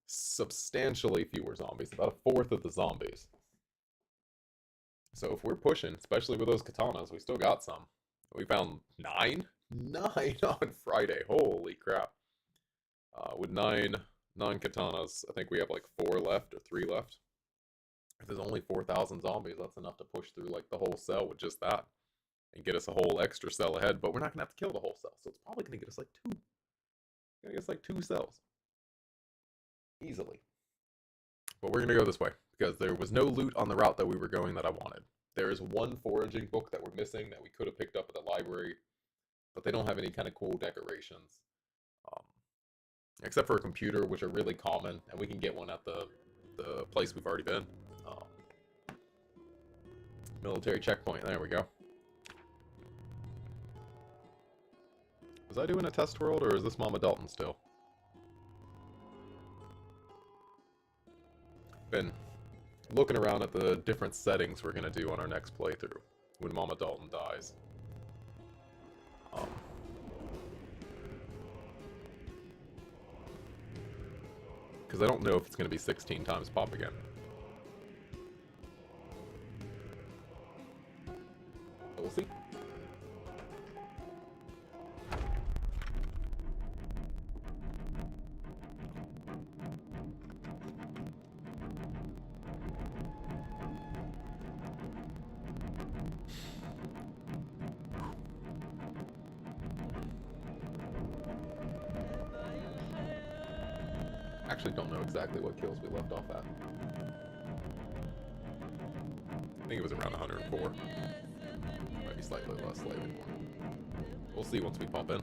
substantially fewer zombies, about a fourth of the zombies. So if we're pushing, especially with those katanas, we still got some. We found nine? Nine on Friday. Holy crap. With nine katanas, I think we have like four left or three left. If there's only 4,000 zombies, that's enough to push through like the whole cell with just that. And get us a whole extra cell ahead, but we're not gonna have to kill the whole cell, so it's probably gonna get us like two. Gonna get us like two cells. Easily. But we're gonna go this way, because there was no loot on the route that we were going that I wanted. There is one foraging book that we're missing that we could have picked up at the library, but they don't have any kind of cool decorations. Um, Except for a computer, which are really common, and we can get one at the place we've already been. Military checkpoint, there we go. Was I doing a test world, or is this Mama Dalton still? Been looking around at the different settings we're going to do on our next playthrough when Mama Dalton dies. Because I don't know if it's going to be 16 times pop again. But we'll see. Actually don't know exactly what kills we left off at. I think it was around 104. Might be slightly less, slightly more. We'll see once we pop in.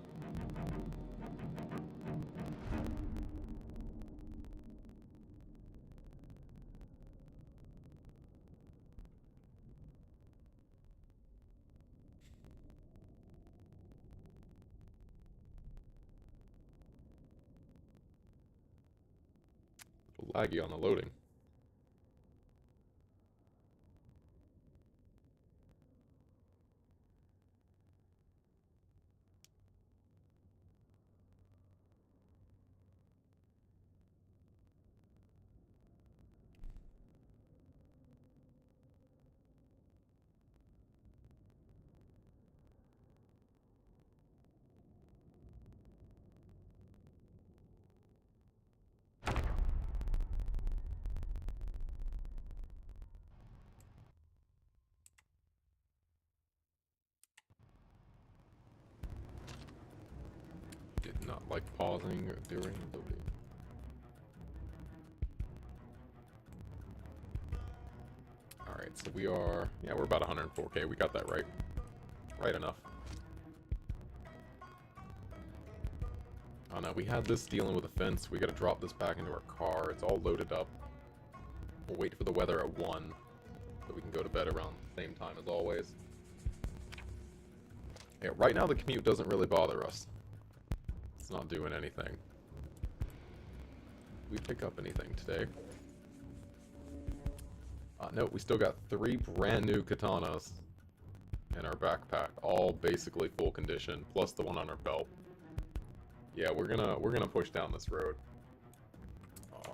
Laggy on the loading. Did not like pausing during loading. Alright, so we are... yeah, we're about 104k. We got that right. Right enough. Oh no, we had this dealing with a fence. We gotta drop this back into our car. It's all loaded up. We'll wait for the weather at 1, so we can go to bed around the same time as always. Yeah, right now the commute doesn't really bother us. It's not doing anything. Did we pick up anything today? No, we still got 3 brand new katanas in our backpack, all basically full condition, plus the one on our belt. Yeah, we're gonna push down this road.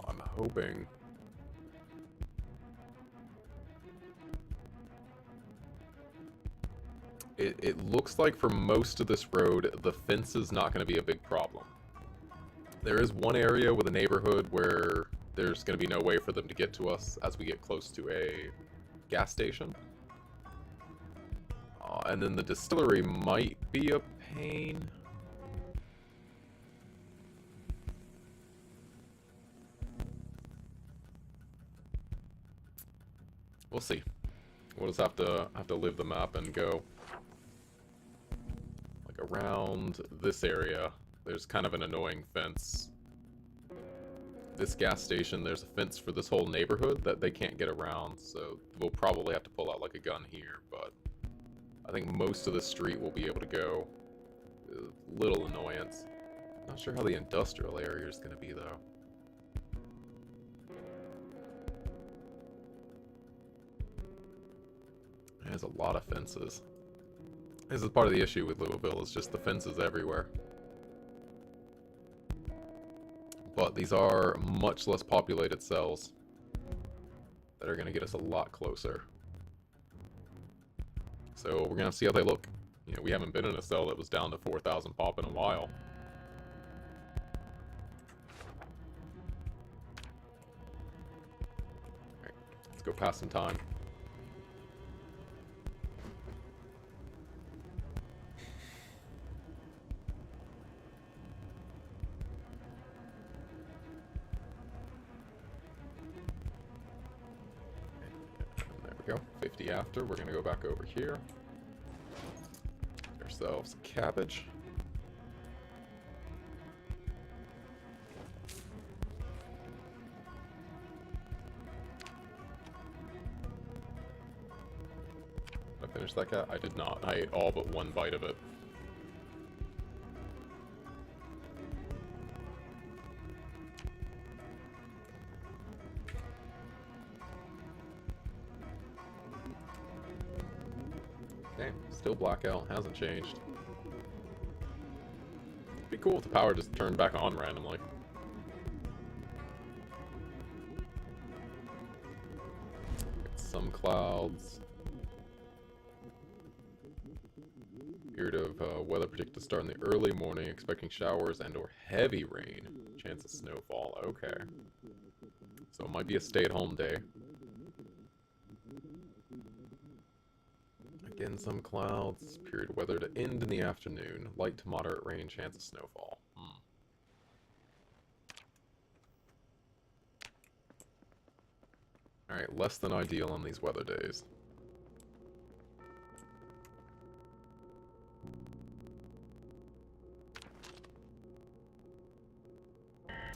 I'm hoping. It looks like for most of this road, the fence is not going to be a big problem. There is one area with a neighborhood where there's going to be no way for them to get to us as we get close to a gas station. And then the distillery might be a pain. We'll see. We'll just have to live the map and go. Like around this area, there's kind of an annoying fence. This gas station, there's a fence for this whole neighborhood that they can't get around, so we'll probably have to pull out like a gun here, but I think most of the street will be able to go. A little annoyance. Not sure how the industrial area is going to be, though. There's a lot of fences. This is part of the issue with Louisville, is just the fences everywhere. But but these are much less populated cells that are going to get us a lot closer. So we're going to see how they look. You know, we haven't been in a cell that was down to 4,000 pop in a while. Alright, let's go pass some time. There we go. 50 after. We're going to go back over here. Get ourselves a cabbage. Did I finish that cat? I did not. I ate all but one bite of it. Okay, still blackout, hasn't changed. It'd be cool if the power just turned back on randomly. Get some clouds. Period of weather predicted to start in the early morning, expecting showers and or heavy rain. Chance of snowfall, okay. So it might be a stay-at-home day. Again, some clouds. Period of weather to end in the afternoon. Light to moderate rain, chance of snowfall. Alright, less than ideal on these weather days.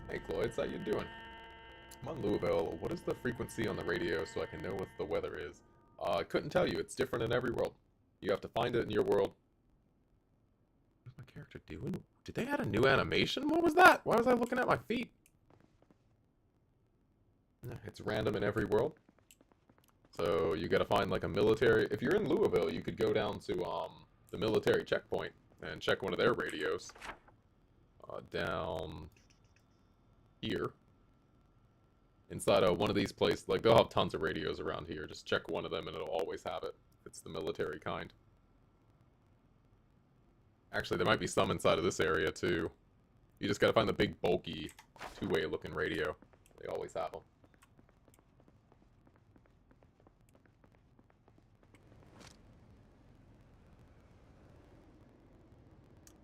Hey Cloyd, how you doing? I'm on Louisville. What is the frequency on the radio so I can know what the weather is? I couldn't tell you. It's different in every world. You have to find it in your world. What's my character doing? Did they add a new animation? What was that? Why was I looking at my feet? It's random in every world. So you gotta find like a military... If you're in Louisville, you could go down to the military checkpoint and check one of their radios. Down here. Inside of one of these places, like they'll have tons of radios around here. Just check one of them and it'll always have it. It's the military kind. Actually, there might be some inside of this area too. You just gotta find the big, bulky, two-way looking radio. They always have them.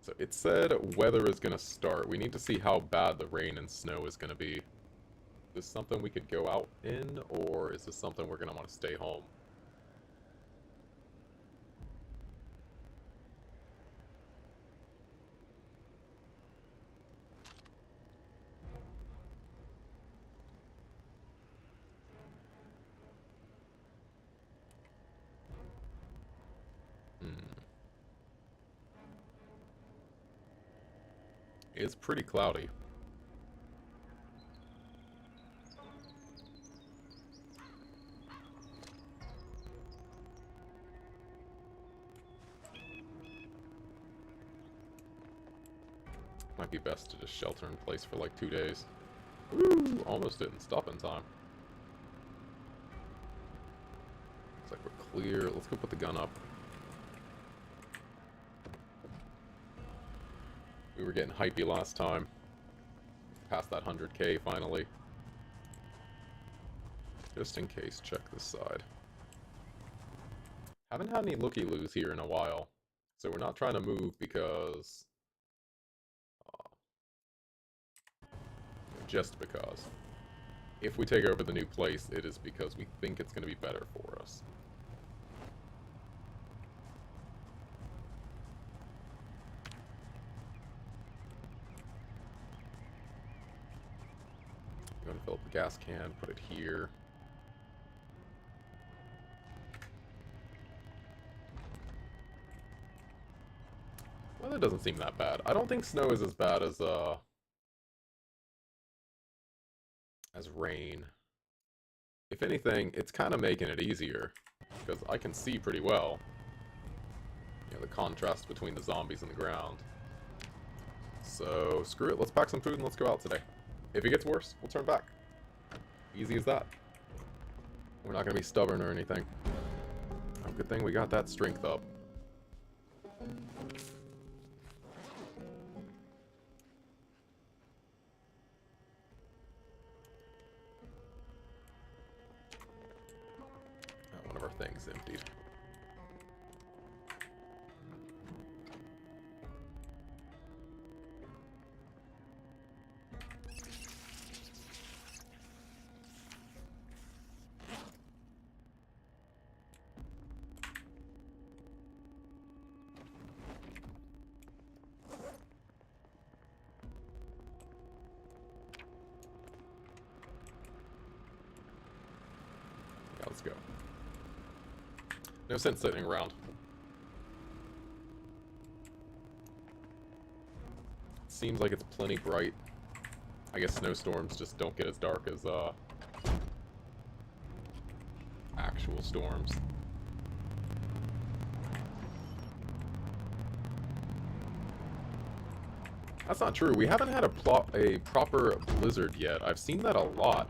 So it said weather is gonna start. We need to see how bad the rain and snow is gonna be. Is this something we could go out in, or is this something we're gonna want to stay home? It's pretty cloudy. Might be best to just shelter in place for like 2 days. Woo! Almost didn't stop in time. Looks like we're clear. Let's go put the gun up. We were getting hypey last time. Past that 100k finally. Just in case, check this side. Haven't had any looky-loos here in a while. So we're not trying to move because... just because. If we take over the new place, it is because we think it's going to be better for us. I'm going to fill up the gas can, put it here. Well, that doesn't seem that bad. I don't think snow is as bad as rain. If anything, it's kind of making it easier, because I can see pretty well. You know, the contrast between the zombies and the ground. So, screw it, let's pack some food and let's go out today. If it gets worse, we'll turn back. Easy as that. We're not going to be stubborn or anything. Oh, good thing we got that strength up. One of our things emptied. Let's go. No sense sitting around. Seems like it's plenty bright. I guess snowstorms just don't get as dark as actual storms. That's not true. We haven't had a proper blizzard yet. I've seen that a lot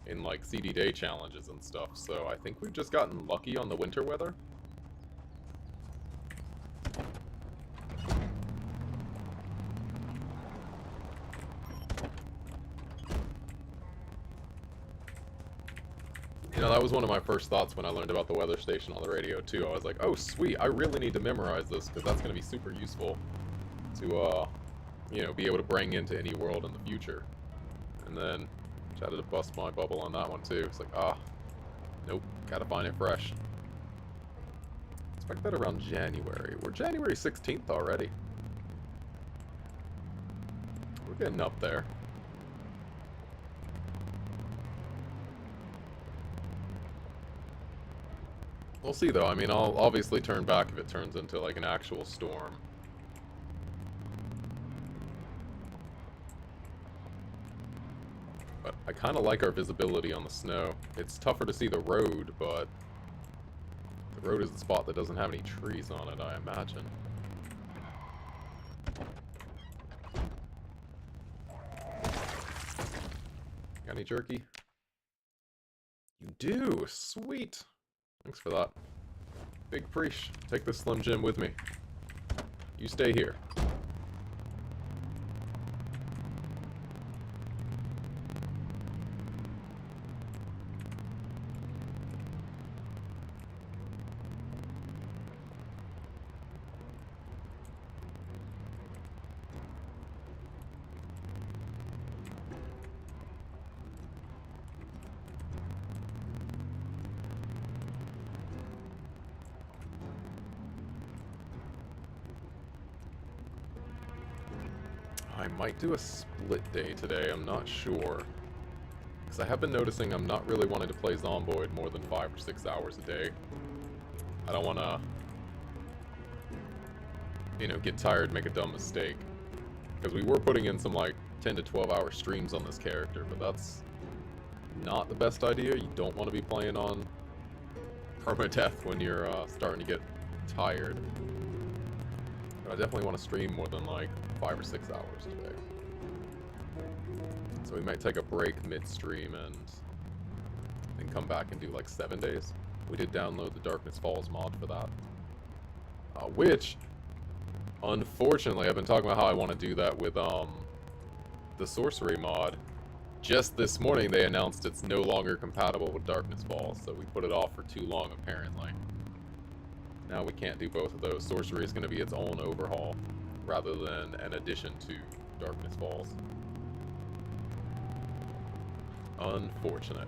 in like CD Day challenges and stuff, so I think we've just gotten lucky on the winter weather. You know, that was one of my first thoughts when I learned about the weather station on the radio too. I was like, oh sweet, I really need to memorize this because that's going to be super useful to you know, be able to bring into any world in the future. And then tried to bust my bubble on that one too. It's like, nope, gotta find it fresh. Expect that around January. We're January 16th already. We're getting up there. We'll see though. I mean, I'll obviously turn back if it turns into like an actual storm. But I kind of like our visibility on the snow. It's tougher to see the road, but the road is the spot that doesn't have any trees on it, I imagine. Got any jerky? You do! Sweet! Thanks for that. Big preach. Take this Slim Jim with me. You stay here. I might do a split day today, I'm not sure. Because I have been noticing I'm not really wanting to play Zomboid more than 5 or 6 hours a day. I don't want to, you know, get tired and make a dumb mistake. Because we were putting in some, like, 10 to 12 hour streams on this character, but that's not the best idea. You don't want to be playing on permadeath when you're starting to get tired. But I definitely want to stream more than, like, 5 or 6 hours today. So we might take a break mid-stream and then come back and do like 7 days. We did download the Darkness Falls mod for that. Which, unfortunately, I've been talking about how I want to do that with the Sorcery mod. Just this morning they announced it's no longer compatible with Darkness Falls, so we put it off for too long apparently. Now we can't do both of those. Sorcery is going to be its own overhaul, rather than an addition to Darkness Falls. Unfortunate.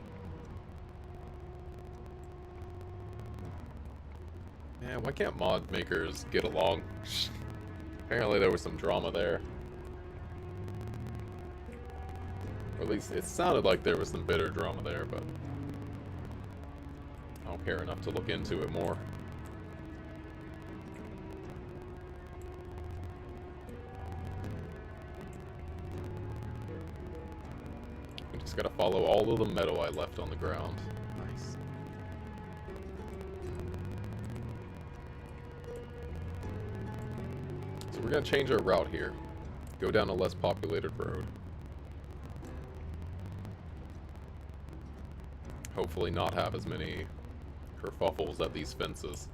Man, why can't mod makers get along? Apparently there was some drama there. Or at least it sounded like there was some bitter drama there, but I don't care enough to look into it more. Just gotta follow all of the metal I left on the ground. Nice. So we're gonna change our route here. Go down a less populated road. hopefully not have as many kerfuffles at these fences.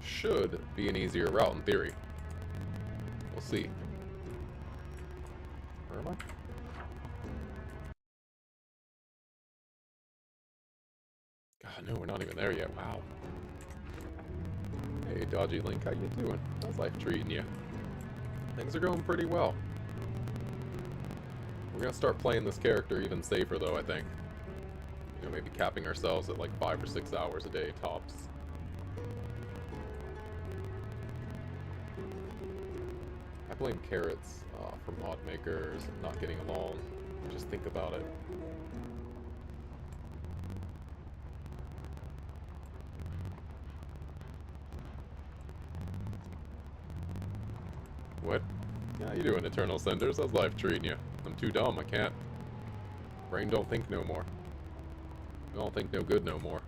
Should be an easier route in theory. We'll see. Where am I? God, no, we're not even there yet. Wow. Hey, Dodgy Link, how you doing? How's life treating you? Things are going pretty well. We're gonna start playing this character even safer, though, I think. You know, maybe capping ourselves at like 5 or 6 hours a day, tops. I blame carrots for mod makers not getting along. Just think about it. What? How you doing, Eternal Cinders? How's life treating you? I'm too dumb, I can't. Brain don't think no more. Don't think no good no more.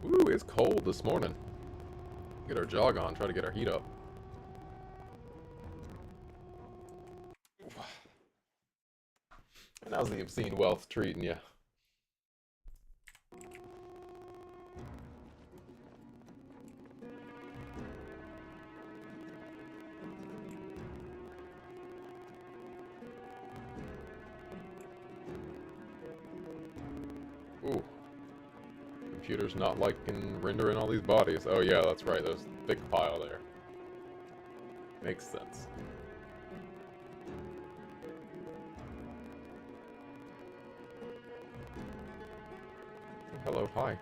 Ooh, it's cold this morning. Get our jog on, try to get our heat up. And how's the obscene wealth treating you? Ooh. Computer's not liking rendering all these bodies. Oh yeah, that's right, there's a big pile there. Makes sense. Hello, hi.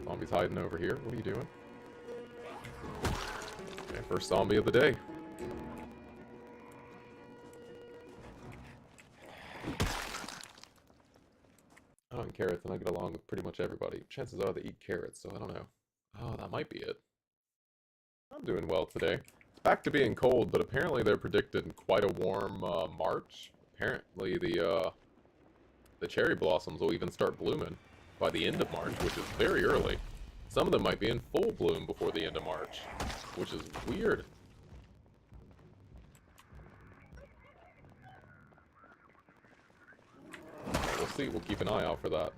Zombie's hiding over here. What are you doing? Okay, first zombie of the day. Oh, and carrots, and I get along with pretty much everybody. Chances are they eat carrots, so I don't know. Oh, that might be it. I'm doing well today. It's back to being cold, but apparently they're predicting quite a warm March. Apparently the cherry blossoms will even start blooming by the end of March, which is very early. Some of them might be in full bloom before the end of March, which is weird. We'll see. We'll keep an eye out for that.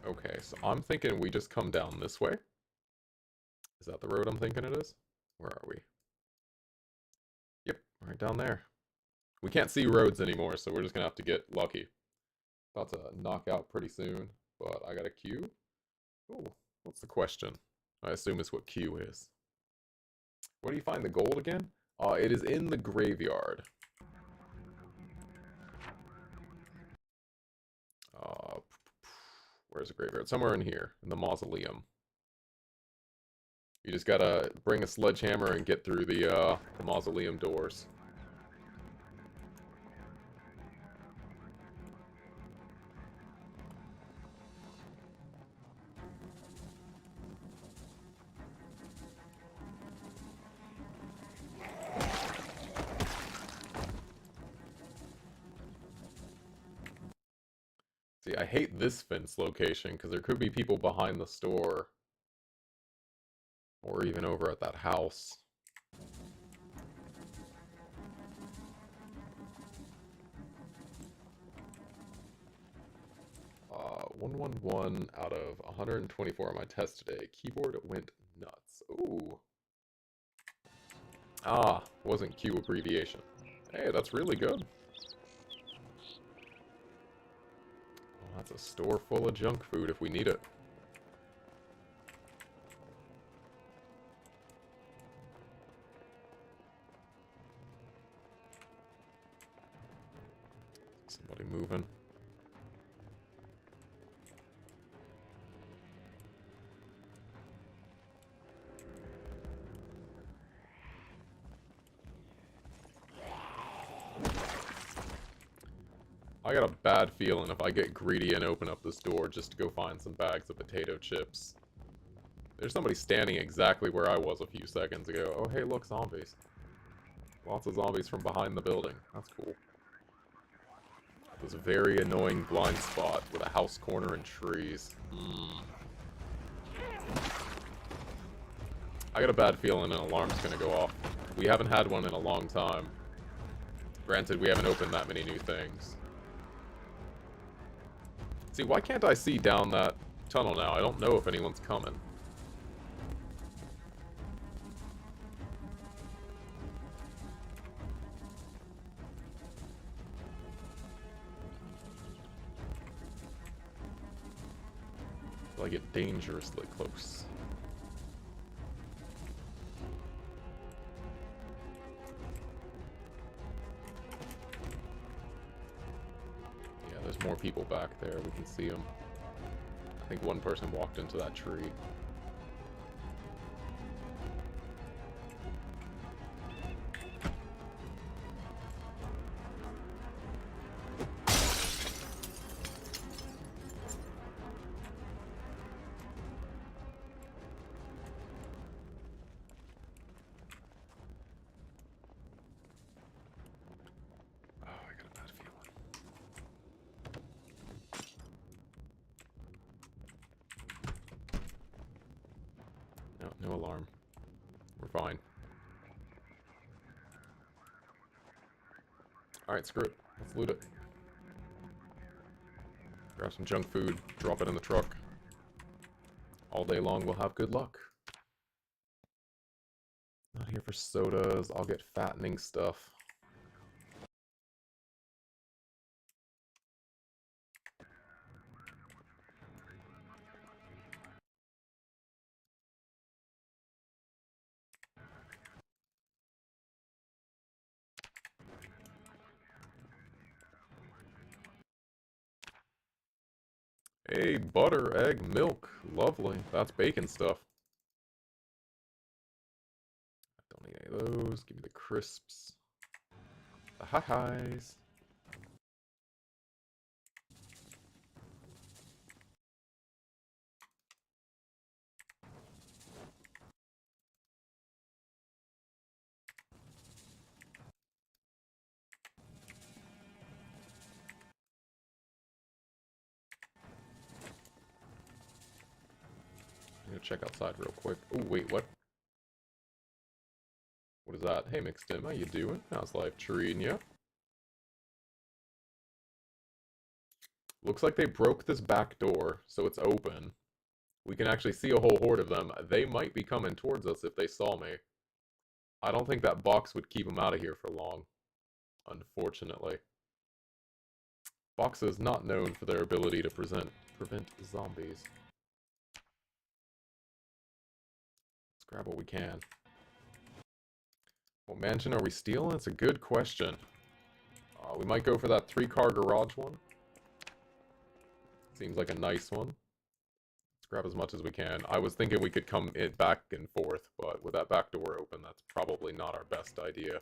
Okay, so I'm thinking we just come down this way. Is that the road I'm thinking it is? Where are we? Yep, right down there. We can't see roads anymore, so we're just gonna have to get lucky. About to knock out pretty soon, but I got a Q. Ooh, what's the question? I assume it's what Q is. Where do you find the gold again? It is in the graveyard. Where's the graveyard? Somewhere in here, in the mausoleum. You just gotta bring a sledgehammer and get through the mausoleum doors. See, I hate this fence location because there could be people behind the store or even over at that house. 111 out of 124 on my test today. Keyboard went nuts. Ooh. Ah, wasn't Q abbreviation. Hey, that's really good. Well, that's a store full of junk food if we need it. Somebody moving. I got a bad feeling if I get greedy and open up this door just to go find some bags of potato chips. There's somebody standing exactly where I was a few seconds ago. Oh, hey, look, zombies. Lots of zombies from behind the building. That's cool. This very annoying blind spot with a house corner and trees. I got a bad feeling an alarm's gonna go off. We haven't had one in a long time. Granted, we haven't opened that many new things. See, why can't I see down that tunnel now? I don't know if anyone's coming. I get dangerously close. Yeah, there's more people back there. We can see them. I think one person walked into that tree. No alarm. We're fine. Alright, screw it. Let's loot it. Grab some junk food, drop it in the truck. All day long we'll have good luck. Not here for sodas. I'll get fattening stuff. Hey, butter, egg, milk. Lovely. That's bacon stuff. Don't need any of those. Give me the crisps. The hi-his. I'm gonna check outside real quick. Oh, wait, what? What is that? Hey, Mixtim, how you doing? How's life treating you? Looks like they broke this back door, so it's open. We can actually see a whole horde of them. They might be coming towards us if they saw me. I don't think that box would keep them out of here for long, unfortunately. Boxes not known for their ability to prevent zombies. Let's grab what we can. What mansion are we stealing? It's a good question. We might go for that 3-car garage one. Seems like a nice one. Let's grab as much as we can. I was thinking we could come in back and forth, but with that back door open, that's probably not our best idea.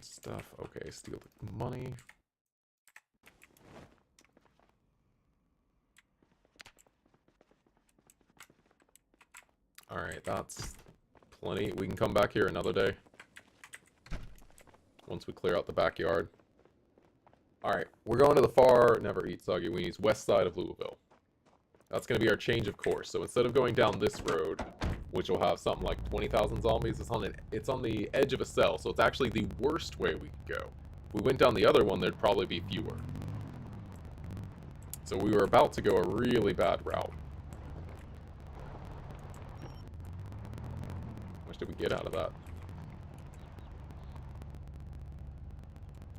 Stuff. Okay, steal the money. Alright, that's plenty. We can come back here another day. Once we clear out the backyard. Alright, we're going to the far, never eat soggy weenies, west side of Louisville. That's going to be our change of course. So instead of going down this road, which will have something like 20,000 zombies, it's on the edge of a cell, so it's actually the worst way we could go. If we went down the other one, there'd probably be fewer. So we were about to go a really bad route. How much did we get out of that?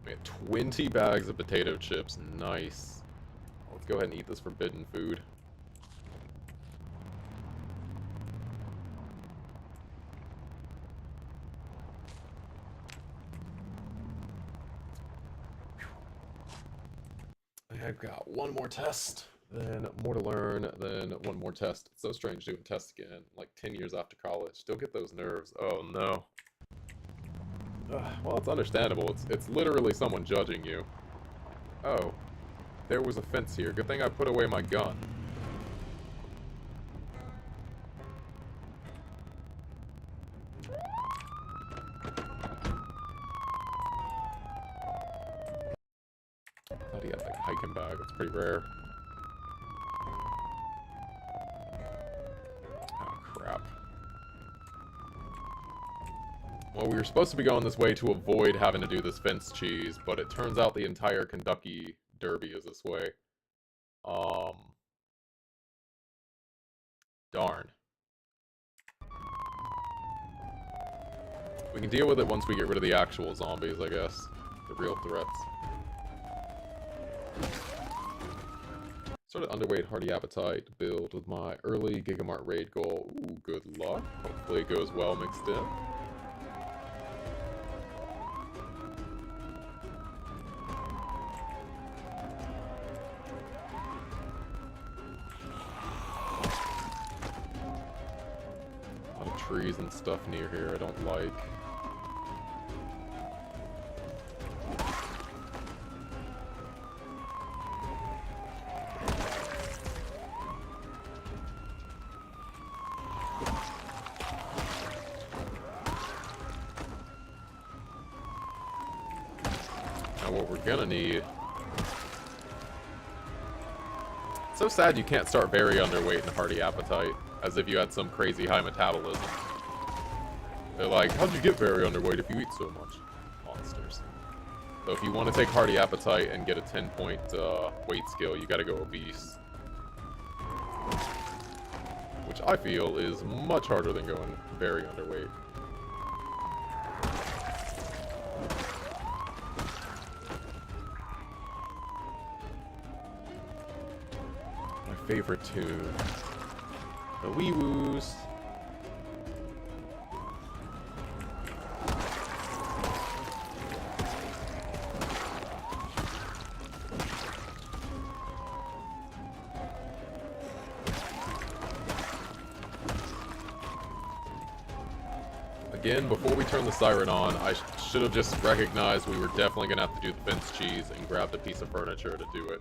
We had 20 bags of potato chips. Nice. Let's go ahead and eat this forbidden food. I've got one more test, then more to learn, then one more test. It's so strange doing tests again, like 10 years after college. Still get those nerves. Oh no. Well, it's understandable. It's literally someone judging you. Oh, there was a fence here. Good thing I put away my gun. Thought he had like a hiking bag. That's pretty rare. Oh crap. Well, we were supposed to be going this way to avoid having to do this fence cheese, but it turns out the entire Kentucky Derby is this way. Um, Darn. We can deal with it once we get rid of the actual zombies, I guess. The real threats. Started underweight hearty appetite to build with my early Gigamart raid goal. Ooh, good luck. Hopefully it goes well mixed in. A lot of trees and stuff near here I don't like. Now what we're gonna need... It's so sad you can't start very underweight and hearty appetite, as if you had some crazy high metabolism. They're like, how'd you get very underweight if you eat so much? Monsters. So if you want to take hearty appetite and get a 10-point weight skill, you gotta go obese. Which I feel is much harder than going very underweight. My favorite tune. The Wee Woos. Again, before we turn the siren on, I should have just recognized we were definitely going to have to do the fence cheese and grabbed a piece of furniture to do it.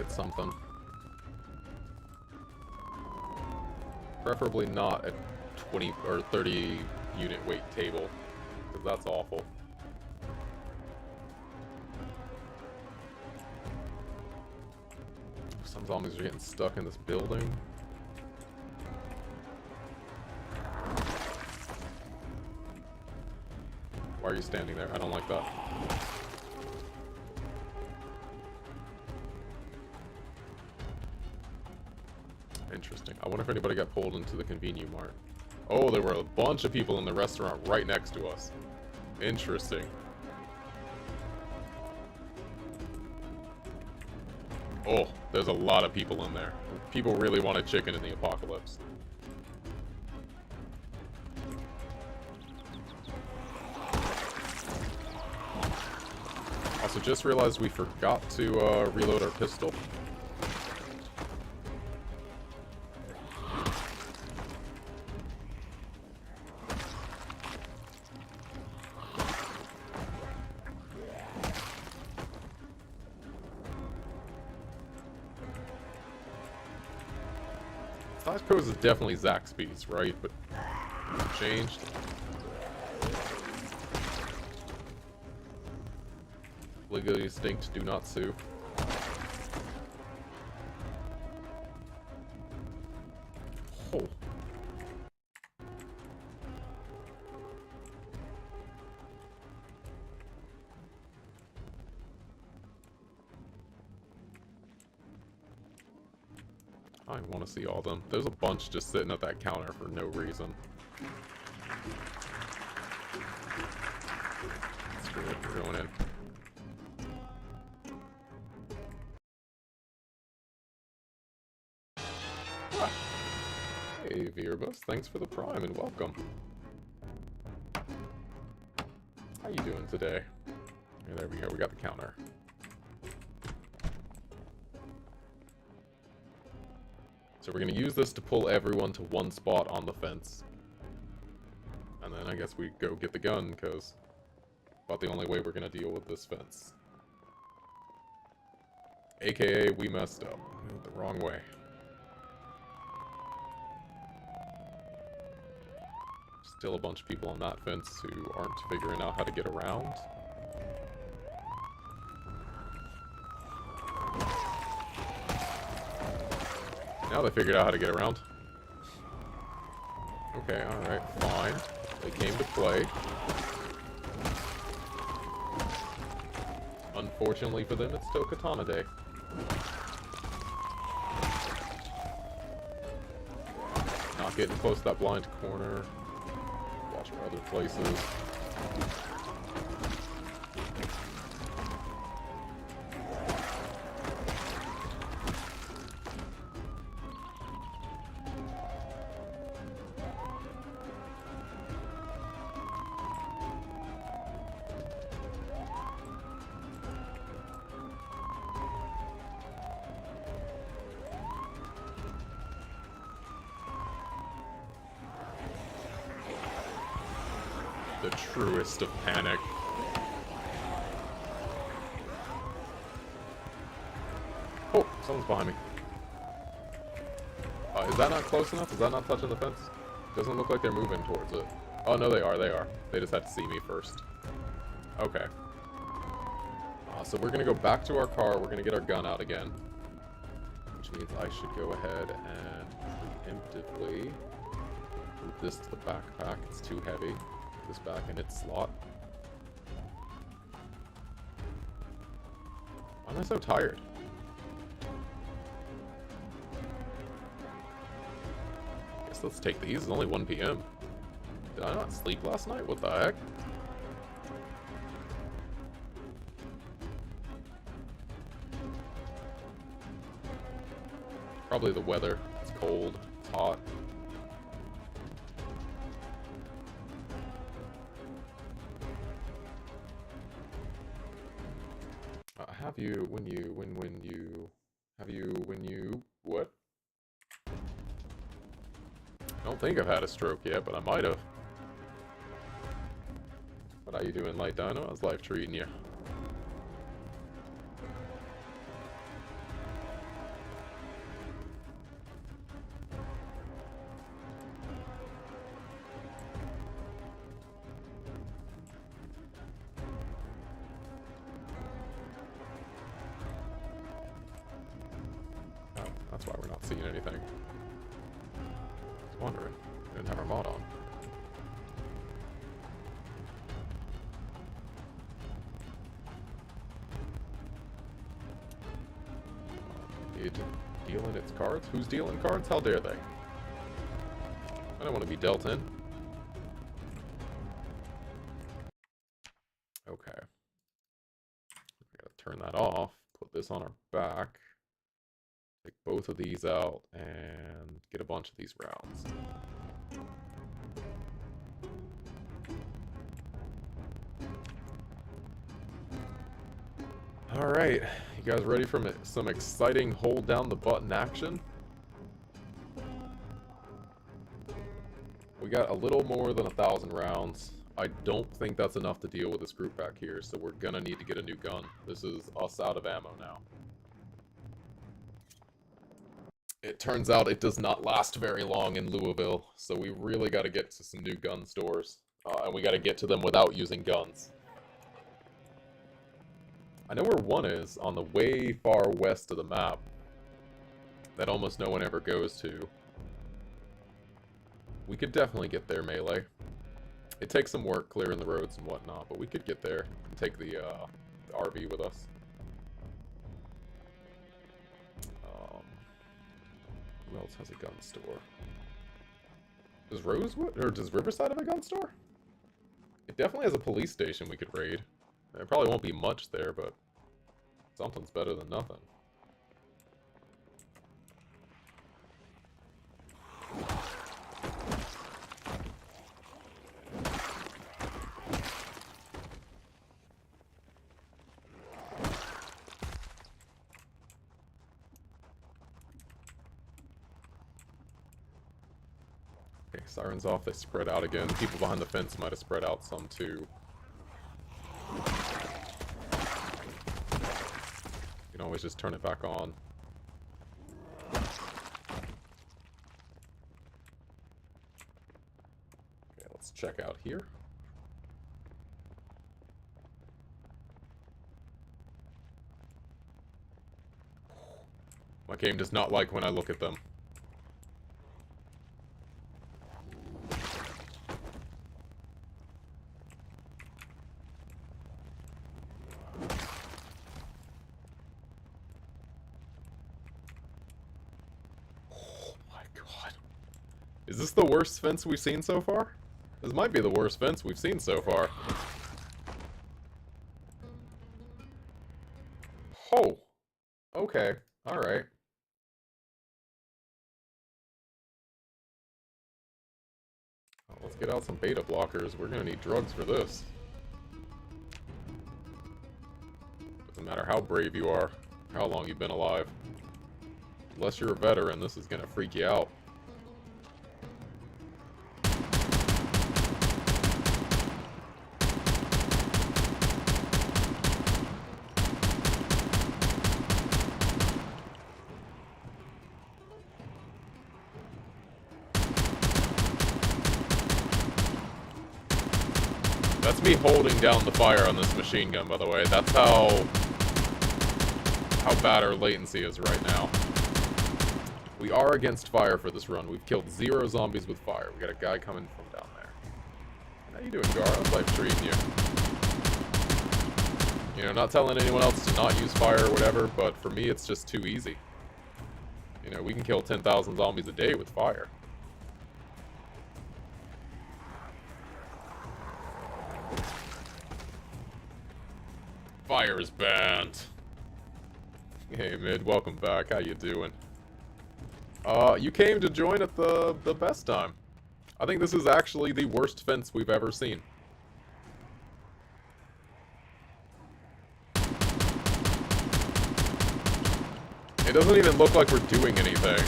get something. Preferably not a 20 or 30 unit weight table, because that's awful. Some zombies are getting stuck in this building. Why are you standing there? I don't like that. Interesting. I wonder if anybody got pulled into the convenience mart. Oh, there were a bunch of people in the restaurant right next to us. Interesting. Oh, there's a lot of people in there. People really wanted chicken in the apocalypse. Also, just realized we forgot to reload our pistol. Size pose is definitely Zaxby's, right? But changed. Legally distinct, do not sue. Oh. I want to see all of them. There's a bunch just sitting at that counter for no reason. Screw it, we're going in. Ah. Hey, Virbus, thanks for the prime and welcome. How you doing today? Okay, there we go, we got the counter. So we're going to use this to pull everyone to one spot on the fence. And then I guess we go get the gun, because about the only way we're going to deal with this fence. AKA, we messed up. We went the wrong way. Still a bunch of people on that fence who aren't figuring out how to get around. Now they figured out how to get around. Okay, alright, fine. They came to play. Unfortunately for them, it's still Katana Day. Not getting close to that blind corner. Watch for other places. The truest of panic. Oh, someone's behind me. Is that not close enough? Is that not touching the fence? Doesn't look like they're moving towards it. Oh, no, they are. They are. They just had to see me first. Okay. So we're going to go back to our car. We're going to get our gun out again. Which means I should go ahead and preemptively move this to the backpack. It's too heavy. This back in its slot. Why am I so tired? Guess let's take these. It's only 1 p.m. Did I not sleep last night? What the heck? Probably the weather. It's cold. It's hot. Have you, when you, what? I don't think I've had a stroke yet, but I might have. What are you doing, Light Dino? How's life treating you? anything. I was wondering. We didn't have our mod on. It dealing its cards? Who's dealing cards? How dare they? I don't want to be dealt in. Okay. We gotta turn that off. Put this on our back. Take both of these out and get a bunch of these rounds. Alright, you guys ready for some exciting hold down the button action? We got a little more than 1,000 rounds. I don't think that's enough to deal with this group back here, so we're gonna need to get a new gun. This is us out of ammo now. It turns out it does not last very long in Louisville, so we really got to get to some new gun stores. And we got to get to them without using guns. I know where one is, on the way far west of the map, that almost no one ever goes to. We could definitely get there, melee. It takes some work clearing the roads and whatnot, but we could get there and take the RV with us. Who else has a gun store? Does Rosewood, or does Riverside have a gun store? It definitely has a police station we could raid. There probably won't be much there, but something's better than nothing. Okay, sirens off, they spread out again. People behind the fence might have spread out some too. You can always just turn it back on. Okay, let's check out here. My game does not like when I look at them. Is this the worst fence we've seen so far? This might be the worst fence we've seen so far. Oh! Okay. Alright. Let's get out some beta blockers. We're gonna need drugs for this. Doesn't matter how brave you are, how long you've been alive. Unless you're a veteran, this is gonna freak you out. That's me holding down the fire on this machine gun, by the way. That's how bad our latency is right now. We are against fire for this run. We've killed 0 zombies with fire. We got a guy coming from down there. How you doing, Gar? How's life treating you? You know, not telling anyone else to not use fire or whatever, but for me it's just too easy. You know, we can kill 10,000 zombies a day with fire. Fire is banned. Hey mid, welcome back. How you doing? You came to join at the best time. I think this is actually the worst fence we've ever seen. It doesn't even look like we're doing anything.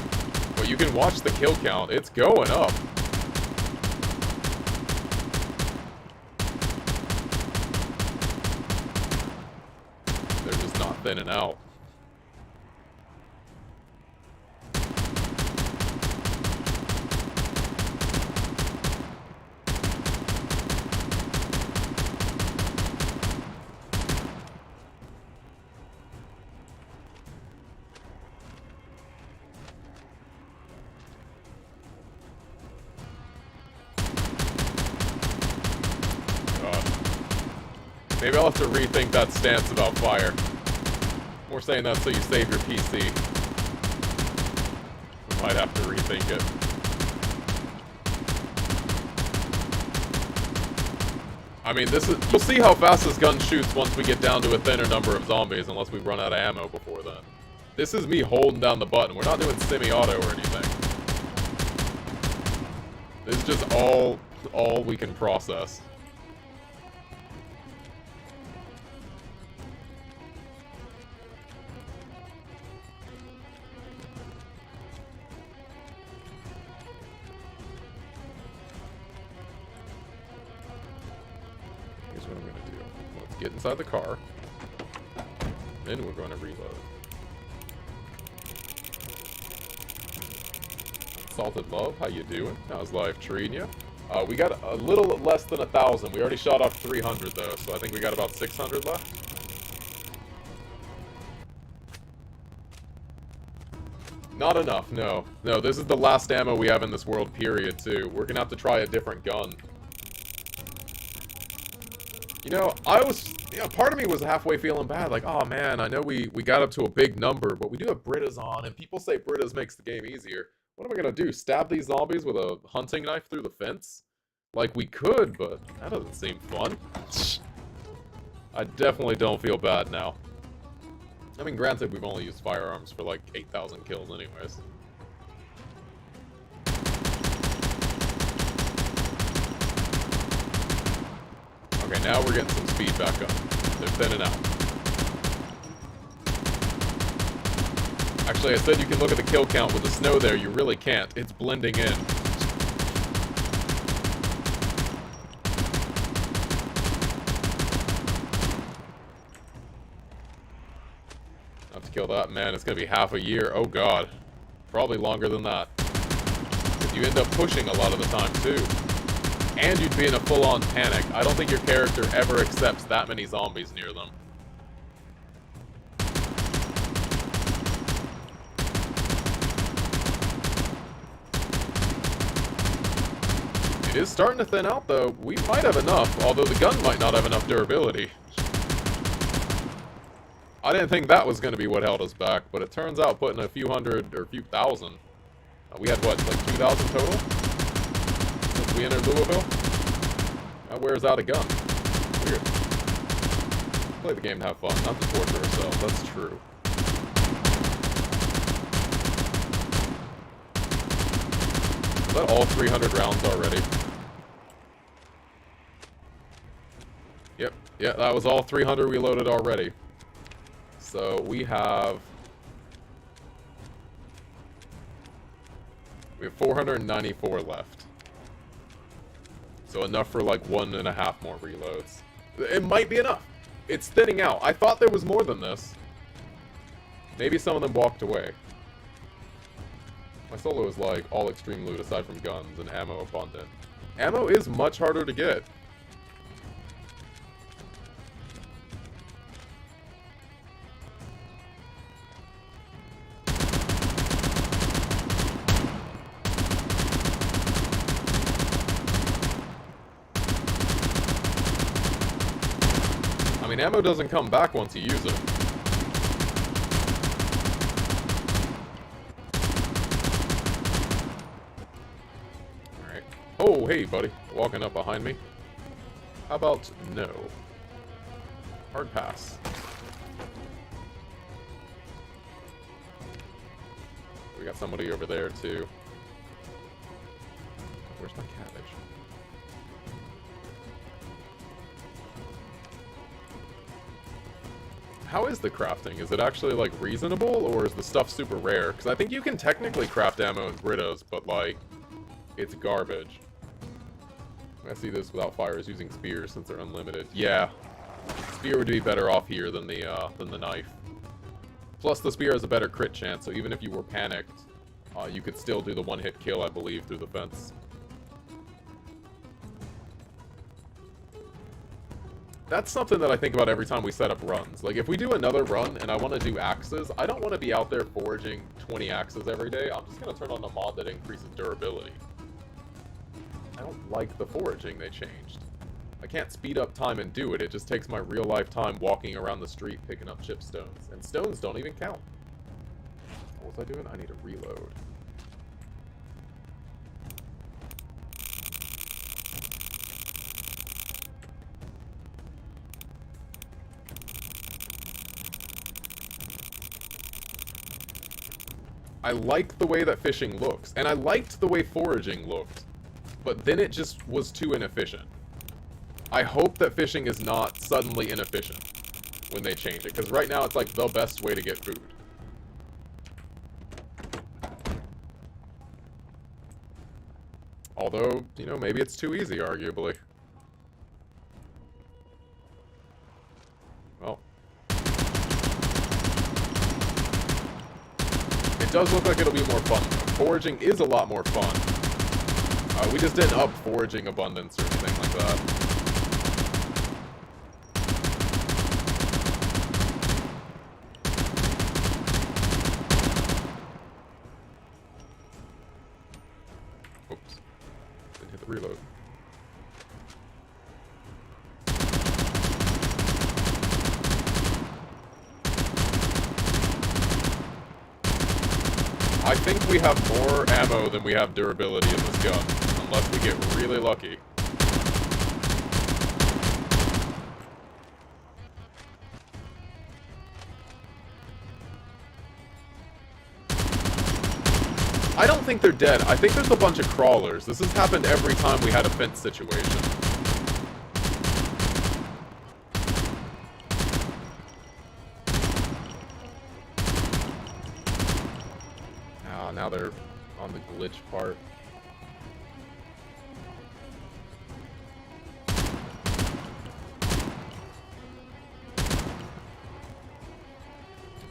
But you can watch the kill count. It's going up. They're just not thinning out. Maybe I'll have to rethink that stance about fire. More saying that so you save your PC. We might have to rethink it. I mean, we'll see how fast this gun shoots once we get down to a thinner number of zombies, unless we run out of ammo before then. This is me holding down the button. We're not doing semi-auto or anything. This is just all we can process. Here's what I'm going to do. Let's get inside the car. Then we're going to reload. Salted Love, how you doing? How's life treating you? We got a little less than 1,000. We already shot off 300 though, so I think we got about 600 left. Not enough, no. No, this is the last ammo we have in this world, period, too. We're gonna have to try a different gun. You know, part of me was halfway feeling bad, like, oh man, I know we got up to a big number, but we do have Britas on, and people say Britas makes the game easier. What am I gonna do, stab these zombies with a hunting knife through the fence? Like, we could, but that doesn't seem fun. I definitely don't feel bad now. I mean, granted, we've only used firearms for like 8,000 kills anyways. Okay, now we're getting some speed back up. They're thinning out. Actually, I said you can look at the kill count with the snow there. You really can't. It's blending in. Have to kill that. Man, it's going to be half a year. Oh, God. Probably longer than that. Because you end up pushing a lot of the time, too. And you'd be in a full-on panic. I don't think your character ever accepts that many zombies near them. It is starting to thin out, though. We might have enough, although the gun might not have enough durability. I didn't think that was going to be what held us back, but it turns out putting a few hundred or a few thousand. We had, what, like 2,000 total? Since we entered Louisville? That wears out a gun. Weird. Play the game to have fun, not to torture ourselves. That's true. Is that all 300 rounds already? Yep, yeah, that was all 300 reloaded already. So we have 494 left. So enough for like 1.5 more reloads. It might be enough. It's thinning out. I thought there was more than this. Maybe some of them walked away. My solo is like all extreme loot aside from guns and ammo abundant. Ammo is much harder to get. I mean, ammo doesn't come back once you use it. Alright. Oh, hey, buddy. Walking up behind me. How about no? Hard pass. We got somebody over there, too. Where's my cabbage? How is the crafting? Is it actually, like, reasonable, or is the stuff super rare? Because I think you can technically craft ammo in Britas, but, like, it's garbage. I see this without fires using spears since they're unlimited. Yeah. Spear would be better off here than the knife. Plus, the spear has a better crit chance, so even if you were panicked, you could still do the one-hit kill, I believe, through the fence. That's something that I think about every time we set up runs. Like, if we do another run and I want to do axes, I don't want to be out there foraging 20 axes every day. I'm just going to turn on the mod that increases durability. I don't like the foraging they changed. I can't speed up time and do it. It just takes my real life time walking around the street picking up chipstones. And stones don't even count. What was I doing? I need to reload. I like the way that fishing looks, and I liked the way foraging looked, but then it just was too inefficient. I hope that fishing is not suddenly inefficient when they change it, because right now it's like the best way to get food. Although, you know, maybe it's too easy, arguably. Well. It does look like it'll be more fun, though. Foraging is a lot more fun. We just didn't up foraging abundance or anything like that. Oops. Didn't hit the reload. I think we have more ammo than we have durability in this gun, unless we get really lucky. I don't think they're dead. I think there's a bunch of crawlers. This has happened every time we had a fence situation. Now they're on the glitch part.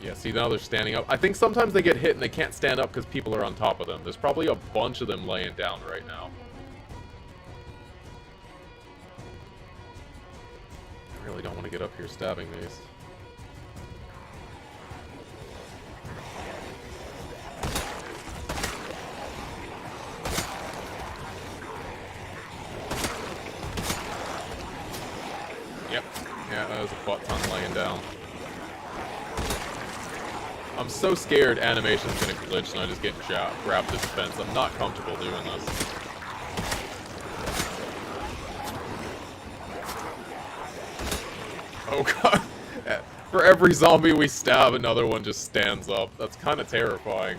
Yeah, see, now they're standing up. I think sometimes they get hit and they can't stand up because people are on top of them. There's probably a bunch of them laying down right now. I really don't want to get up here stabbing these. Yep. Yeah, there's a butt ton laying down. I'm so scared animation's gonna glitch and I just get grabbed to defense. I'm not comfortable doing this. Oh god. For every zombie we stab, another one just stands up. That's kind of terrifying.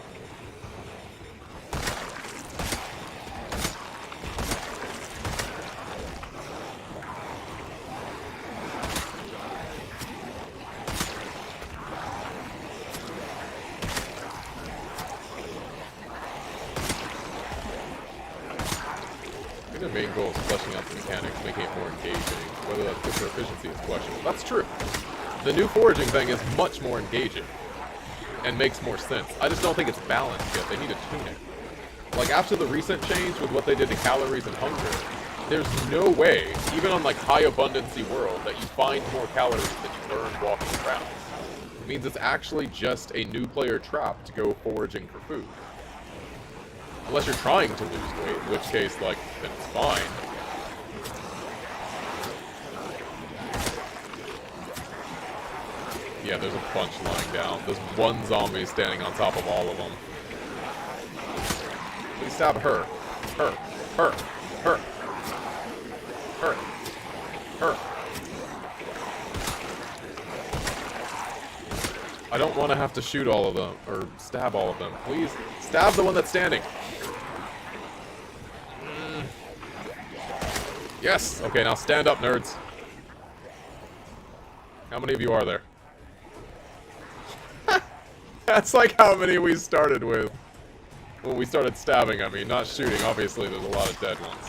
The main goal is fleshing out the mechanics, making it more engaging. Whether that's good for efficiency is questionable. That's true. The new foraging thing is much more engaging and makes more sense. I just don't think it's balanced yet. They need to tune it. Like, after the recent change with what they did to calories and hunger, there's no way, even on like high abundancy world, that you find more calories than you burn walking around. It means it's actually just a new player trap to go foraging for food. Unless you're trying to lose weight, in which case, like, then it's fine. Yeah, there's a bunch lying down. There's one zombie standing on top of all of them. Please stab her. Her. Her. Her. Her. Her. I don't want to have to shoot all of them, or stab all of them. Please, stab the one that's standing. Yes! Okay, now stand up, nerds. How many of you are there? That's like how many we started with. When we started stabbing, I mean, not shooting. Obviously, there's a lot of dead ones.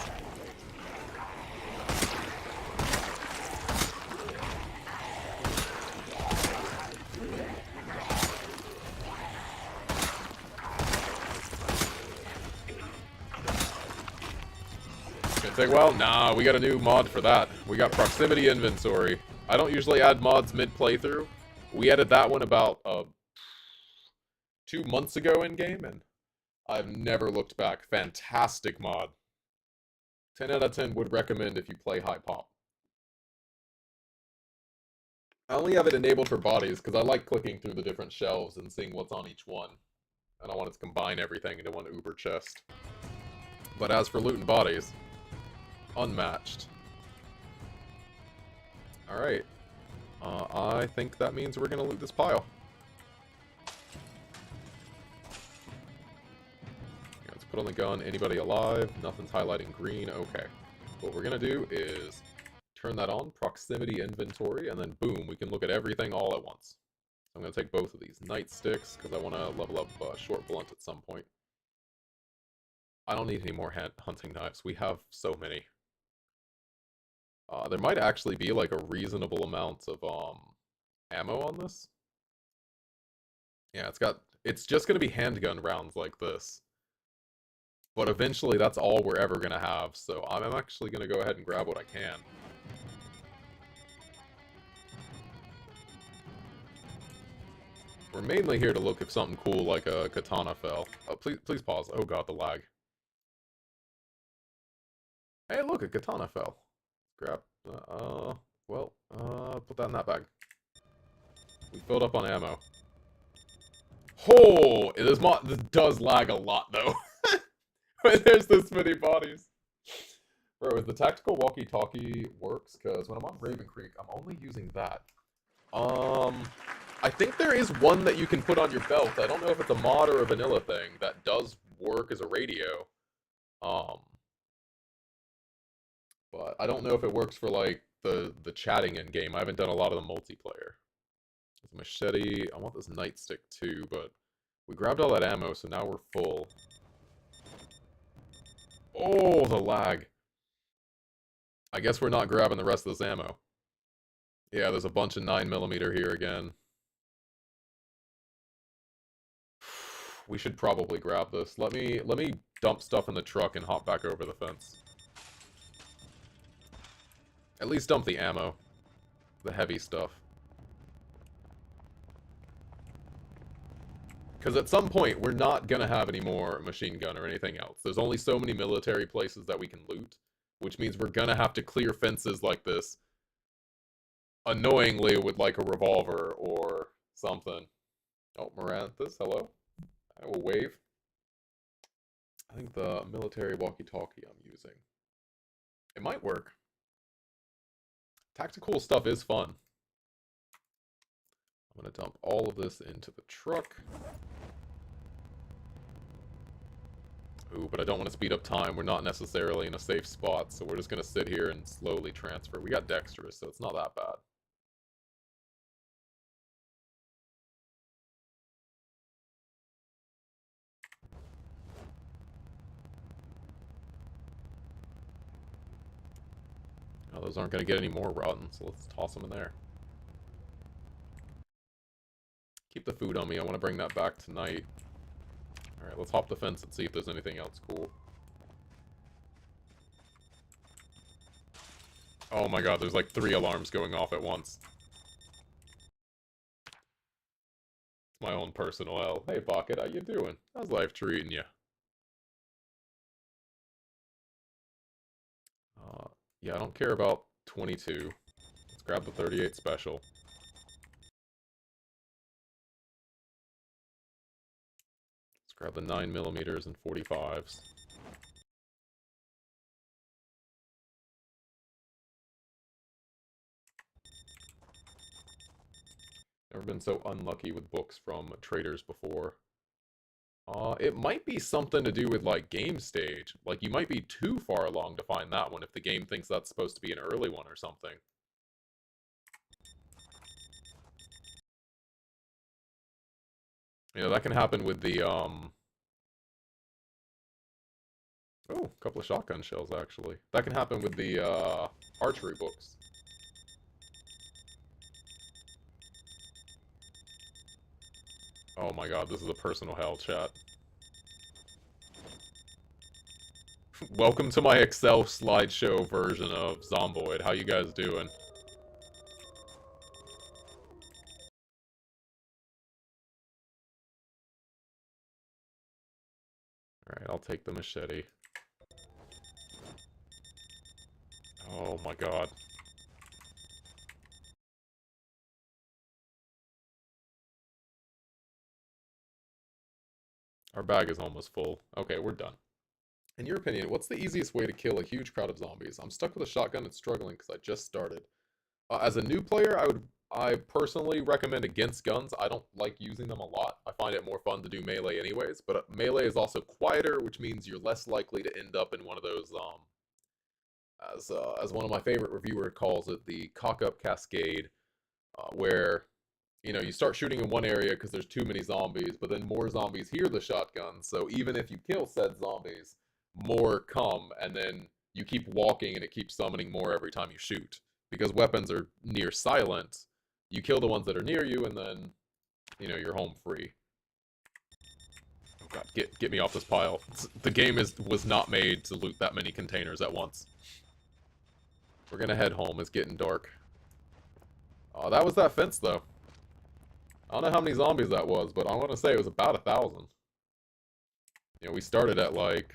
Gonna take a while? Nah, we got a new mod for that. We got proximity inventory. I don't usually add mods mid-playthrough. We added that one about 2 months ago in-game, and I've never looked back. Fantastic mod. 10 out of 10 would recommend if you play high pop. I only have it enabled for bodies because I like clicking through the different shelves and seeing what's on each one. And I want it to combine everything into one uber chest. But as for loot and bodies, unmatched. Alright. I think that means we're going to loot this pile. Let's put on the gun. Anybody alive? Nothing's highlighting green. Okay. What we're going to do is turn that on, proximity inventory, and then boom, we can look at everything all at once. I'm going to take both of these nightsticks because I want to level up short blunt at some point. I don't need any more hunting knives. We have so many. There might actually be like a reasonable amount of ammo on this. Yeah, it's just going to be handgun rounds like this. But eventually that's all we're ever going to have, so I'm actually going to go ahead and grab what I can. We're mainly here to look if something cool like a katana fell. Please pause. Oh god, the lag. Hey, look, a katana fell. Grab. Put that in that bag. We filled up on ammo. Oh, this does lag a lot, though. When there's this many bodies. Bro, if the tactical walkie-talkie works, because when I'm on Raven Creek, I'm only using that. I think there is one that you can put on your belt. I don't know if it's a mod or a vanilla thing that does work as a radio. But I don't know if it works for like the chatting in game. I haven't done a lot of the multiplayer. There's a machete. I want this nightstick too, but we grabbed all that ammo, so now we're full. Oh, the lag. I guess we're not grabbing the rest of this ammo. Yeah, there's a bunch of 9mm here again. We should probably grab this. Let me dump stuff in the truck and hop back over the fence. At least dump the ammo. The heavy stuff. Because at some point, we're not going to have any more machine gun or anything else. There's only so many military places that we can loot, which means we're going to have to clear fences like this annoyingly with like a revolver or something. Oh, Maranthus, hello. I will wave. I think the military walkie-talkie I'm using. It might work. Tactical stuff is fun. I'm going to dump all of this into the truck. Ooh, but I don't want to speed up time. We're not necessarily in a safe spot, so we're just going to sit here and slowly transfer. We got dexterous, so it's not that bad. Oh, those aren't going to get any more rotten, so let's toss them in there. Keep the food on me. I want to bring that back tonight. Alright, let's hop the fence and see if there's anything else cool. Oh my god, there's like 3 alarms going off at once. It's my own personal L. Hey, Pocket, how you doing? How's life treating you? Yeah, I don't care about 22. Let's grab the 38 special. Let's grab the 9mm and 45s. Never been so unlucky with books from traders before. It might be something to do with, like, game stage. Like, you might be too far along to find that one if the game thinks that's supposed to be an early one or something. You know, that can happen with the, Oh, a couple of shotgun shells, actually. That can happen with the, archery books. Oh my god, this is a personal hell, chat. Welcome to my Excel slideshow version of Zomboid. How you guys doing? Alright, I'll take the machete. Oh my god. Our bag is almost full. Okay, we're done. In your opinion, what's the easiest way to kill a huge crowd of zombies? I'm stuck with a shotgun and struggling because I just started. As a new player, I personally recommend against guns. I don't like using them a lot. I find it more fun to do melee anyways, but melee is also quieter, which means you're less likely to end up in one of those as one of my favorite reviewer calls it, the cock up cascade, where you start shooting in one area because there's too many zombies, but then more zombies hear the shotgun. So even if you kill said zombies, more come, and then you keep walking and it keeps summoning more every time you shoot. Because weapons are near silent, you kill the ones that are near you, and then, you're home free. Oh god, get me off this pile. The game was not made to loot that many containers at once. We're gonna head home, it's getting dark. Oh, that was that fence, though. I don't know how many zombies that was, but I want to say it was about 1,000. We started at like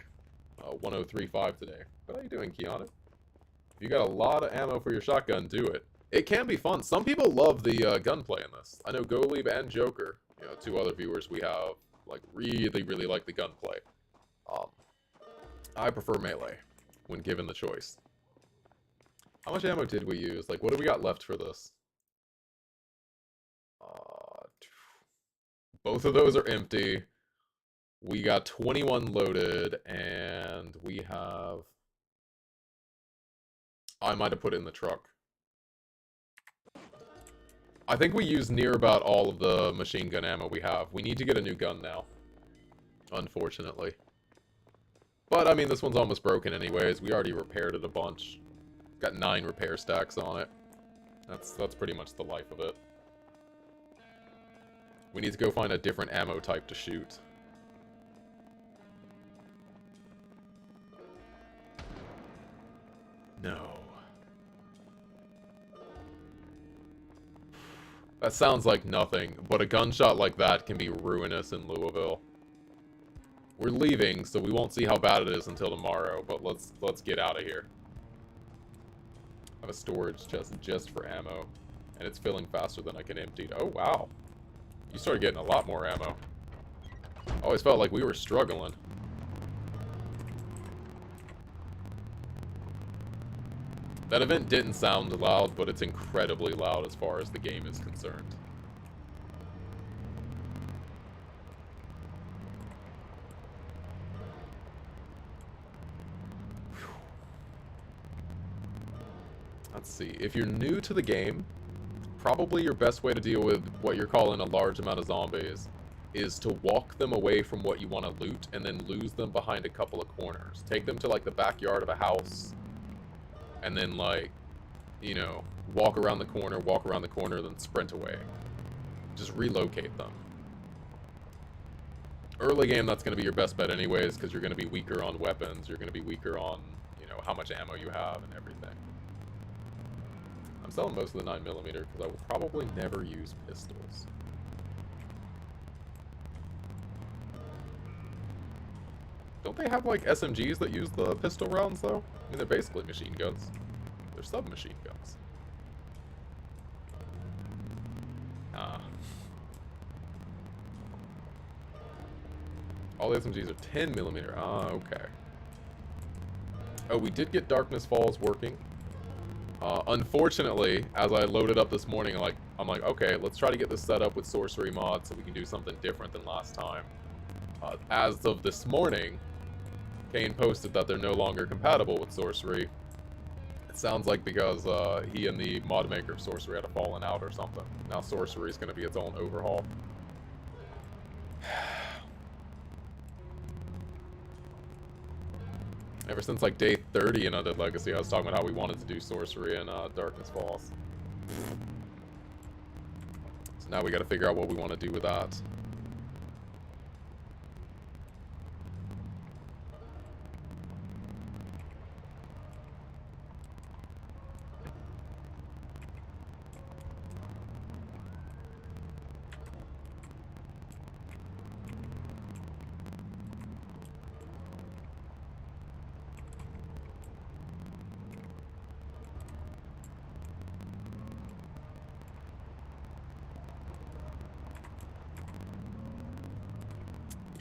1035 today. What are you doing, Keanu? If you got a lot of ammo for your shotgun, do it. It can be fun. Some people love the gunplay in this. I know GoLeave and Joker, two other viewers we have, like really, really like the gunplay. I prefer melee when given the choice. How much ammo did we use? Like, what do we got left for this? Both of those are empty. We got 21 loaded, and we have... I might have put it in the truck. I think we used near about all of the machine gun ammo we have. We need to get a new gun now, unfortunately. But, I mean, this one's almost broken anyways. We already repaired it a bunch. Got 9 repair stacks on it. That's pretty much the life of it. We need to go find a different ammo type to shoot. No. That sounds like nothing, but a gunshot like that can be ruinous in Louisville. We're leaving, so we won't see how bad it is until tomorrow, but let's get out of here. I have a storage chest just for ammo, and it's filling faster than I can empty it. Oh, wow. You started getting a lot more ammo. I always felt like we were struggling. That event didn't sound loud, but it's incredibly loud as far as the game is concerned. Let's see. If you're new to the game, probably your best way to deal with what you're calling a large amount of zombies is to walk them away from what you want to loot and then lose them behind a couple of corners. Take them to like the backyard of a house and then like, walk around the corner, then sprint away. Just relocate them. Early game, that's going to be your best bet anyways, because you're going to be weaker on weapons, you're going to be weaker on, how much ammo you have and everything. I'm selling most of the 9mm because I will probably never use pistols. Don't they have, like, SMGs that use the pistol rounds, though? I mean, they're basically machine guns. They're submachine guns. Ah. All the SMGs are 10mm. Ah, okay. Oh, we did get Darkness Falls working. Unfortunately, as I loaded up this morning, I'm like, okay, let's try to get this set up with sorcery mods so we can do something different than last time. As of this morning, Kane posted that they're no longer compatible with sorcery. It sounds like because he and the mod maker of sorcery had a fallen out or something. Now sorcery is going to be its own overhaul. Ever since like day 30 in Undead Legacy, I was talking about how we wanted to do sorcery in Darkness Falls. So now we got to figure out what we want to do with that.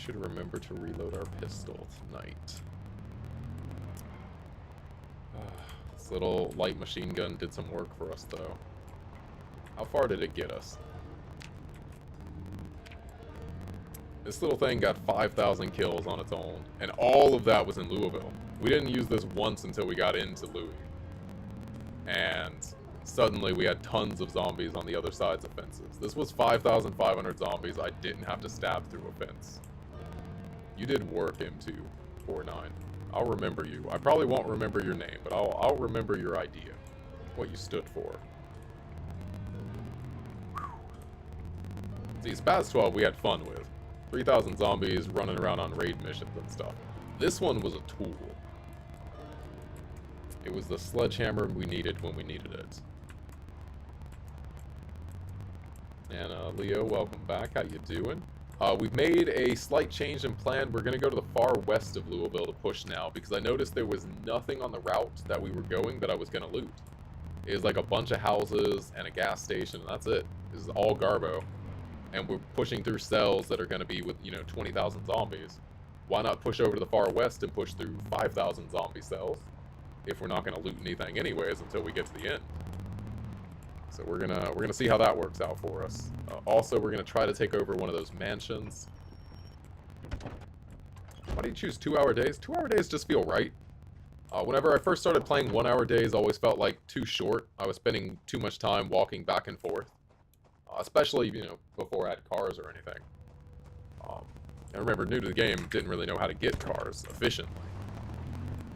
should remember to reload our pistol tonight. This little light machine gun did some work for us, though. How far did it get us? This little thing got 5,000 kills on its own, and all of that was in Louisville. We didn't use this once until we got into Louis. And suddenly we had tons of zombies on the other sides of fences. This was 5,500 zombies I didn't have to stab through a fence. You did work, M249. I'll remember you. I probably won't remember your name, but I'll remember your idea. What you stood for. See, Spaz 12 we had fun with. 3,000 zombies running around on raid missions and stuff. This one was a tool. It was the sledgehammer we needed when we needed it. And Leo, welcome back. How you doing? We've made a slight change in plan. We're going to go to the far west of Louisville to push now, because I noticed there was nothing on the route that we were going that I was going to loot. It was like a bunch of houses and a gas station, and that's it. This is all Garbo. And we're pushing through cells that are going to be with, 20,000 zombies. Why not push over to the far west and push through 5,000 zombie cells if we're not going to loot anything anyways until we get to the end? So we're gonna see how that works out for us. Also, we're gonna try to take over one of those mansions. Why do you choose 2-hour days? 2-hour days just feel right. Whenever I first started playing 1-hour days, always felt like too short. I was spending too much time walking back and forth. Especially, before I had cars or anything. I remember, new to the game, didn't really know how to get cars efficiently.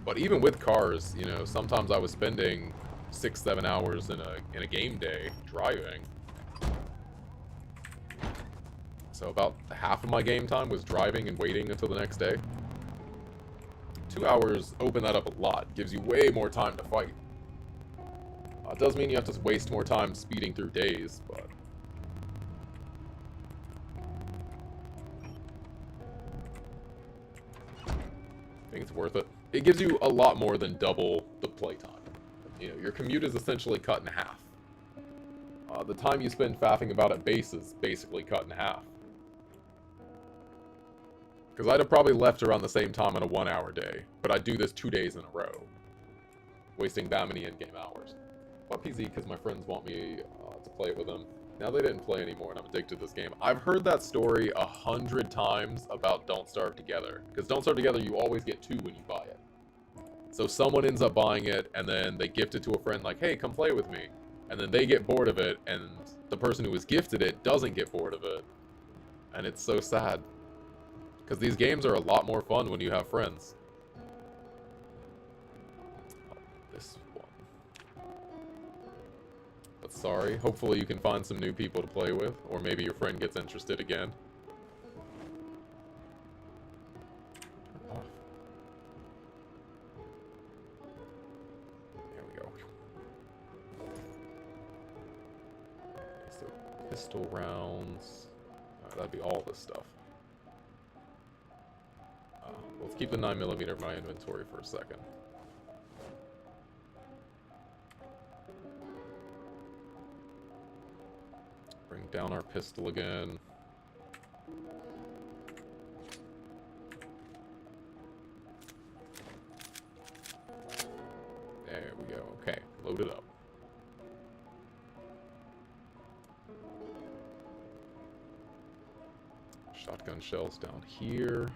But even with cars, sometimes I was spending 6-7 hours in a game day driving. So about half of my game time was driving and waiting until the next day. 2 hours open that up a lot. Gives you way more time to fight. It does mean you have to waste more time speeding through days, but I think it's worth it. It gives you a lot more than double the playtime. Your commute is essentially cut in half. The time you spend faffing about at base is basically cut in half. Because I'd have probably left around the same time on a 1-hour day, but I'd do this 2 days in a row, wasting that many in-game hours. But PZ, because my friends want me to play it with them. Now they didn't play anymore, and I'm addicted to this game. I've heard that story 100 times about Don't Starve Together. Because Don't Starve Together, you always get 2 when you buy it. So someone ends up buying it, and then they gift it to a friend like, hey, come play with me. And then they get bored of it, and the person who was gifted it doesn't get bored of it. And it's so sad. Because these games are a lot more fun when you have friends. This one. But sorry, hopefully you can find some new people to play with, or maybe your friend gets interested again. There we go. So, pistol rounds. That'd be all this stuff. Let's keep the 9mm in my inventory for a second. Bring down our pistol again. There we go. Okay, load it up. Shotgun shells down here.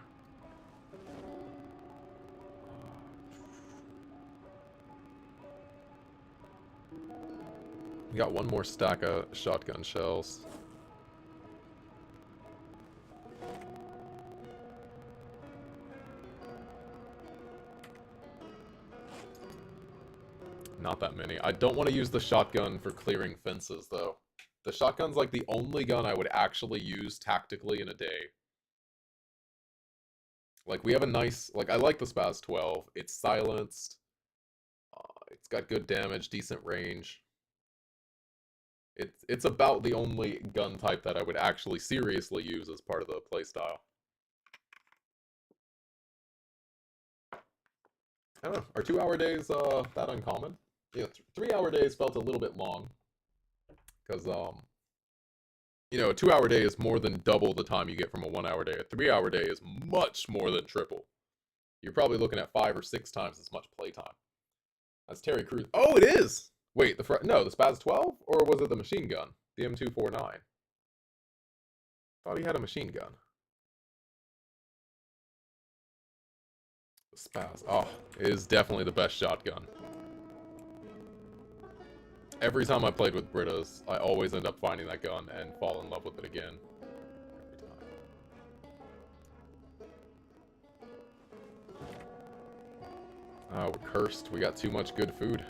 We got one more stack of shotgun shells. Not that many. I don't want to use the shotgun for clearing fences, though. The shotgun's like the only gun I would actually use tactically in a day. Like, we have a nice... Like, I like the Spaz 12. It's silenced. It's got good damage, decent range. It's about the only gun type that I would actually seriously use as part of the playstyle. I don't know. Are 2-hour days that uncommon? Yeah, 3-hour days felt a little bit long. Because, You know, a 2 hour day is more than double the time you get from a 1 hour day. A 3 hour day is much more than triple. You're probably looking at 5 or 6 times as much playtime. That's Terry Crews. Oh, it is! Wait, no, the Spaz 12? Or was it the machine gun? The M249? Thought he had a machine gun. The Spaz. Oh, it is definitely the best shotgun. Every time I played with Britas, I always end up finding that gun and fall in love with it again. Oh, we're cursed. We got too much good food.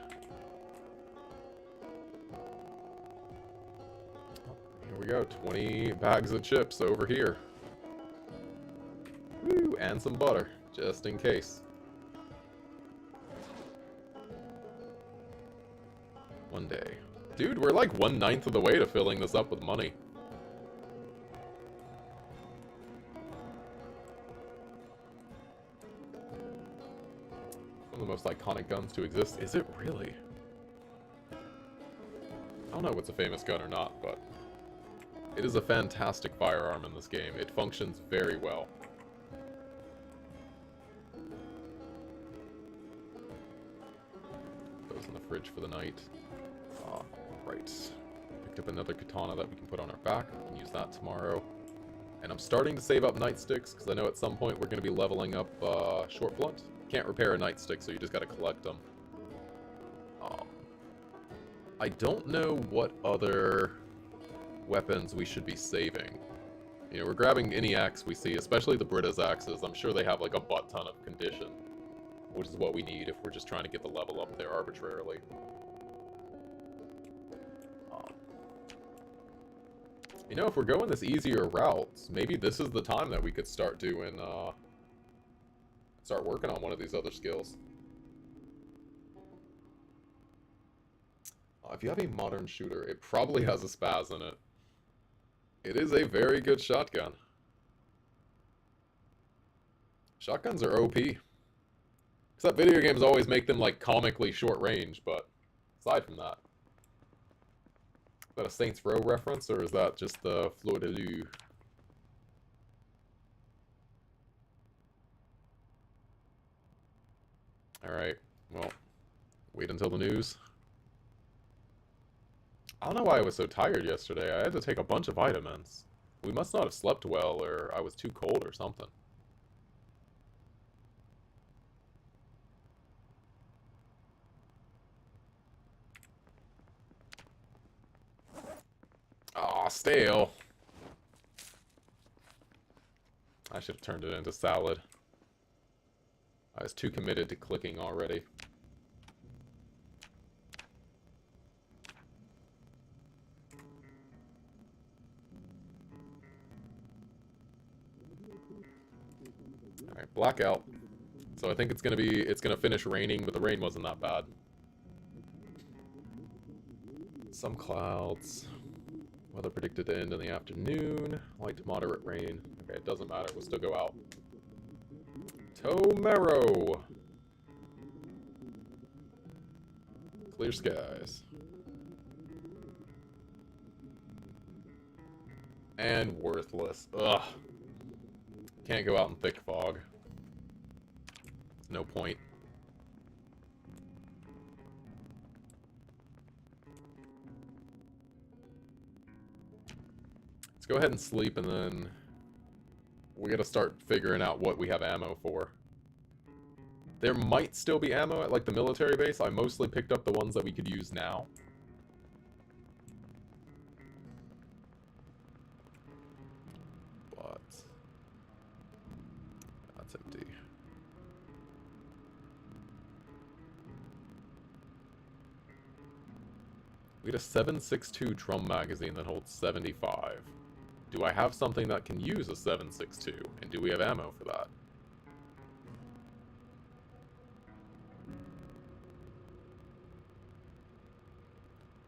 Here we go. 20 bags of chips over here. Woo! And some butter, just in case. One day. Dude, we're like 1/9 of the way to filling this up with money. One of the most iconic guns to exist. Is it really? I don't know if it's a famous gun or not, but it is a fantastic firearm in this game. It functions very well. Goes in the fridge for the night. Right. Picked up another katana that we can put on our back. We can use that tomorrow. And I'm starting to save up nightsticks, because I know at some point we're going to be leveling up short blunt. Can't repair a nightstick, so you just got to collect them. I don't know what other weapons we should be saving. You know, we're grabbing any axe we see, especially the Brita's axes. I'm sure they have like a butt ton of condition, which is what we need if we're just trying to get the level up there arbitrarily. You know, if we're going this easier route, maybe this is the time that we could start doing, start working on one of these other skills. If you have a modern shooter, it probably has a spaz in it. It is a very good shotgun. Shotguns are OP. Except video games always make them, like, comically short range, but aside from that. Is that a Saints Row reference, or is that just the Fleur de Lys? Alright, well, wait until the news. I don't know why I was so tired yesterday. I had to take a bunch of vitamins. We must not have slept well, or I was too cold or something. Aw, stale. I should have turned it into salad. I was too committed to clicking already. Alright, blackout. So I think it's gonna finish raining, but the rain wasn't that bad. Some clouds. Weather predicted to end in the afternoon. Light to moderate rain. Okay, it doesn't matter. We'll still go out. Tomorrow. Clear skies. And worthless. Ugh. Can't go out in thick fog. No point. Let's go ahead and sleep, and then we gotta start figuring out what we have ammo for. There might still be ammo at, like, the military base. I mostly picked up the ones that we could use now. But that's empty. We had a 7.62 drum magazine that holds 75. Do I have something that can use a 7.62? And do we have ammo for that?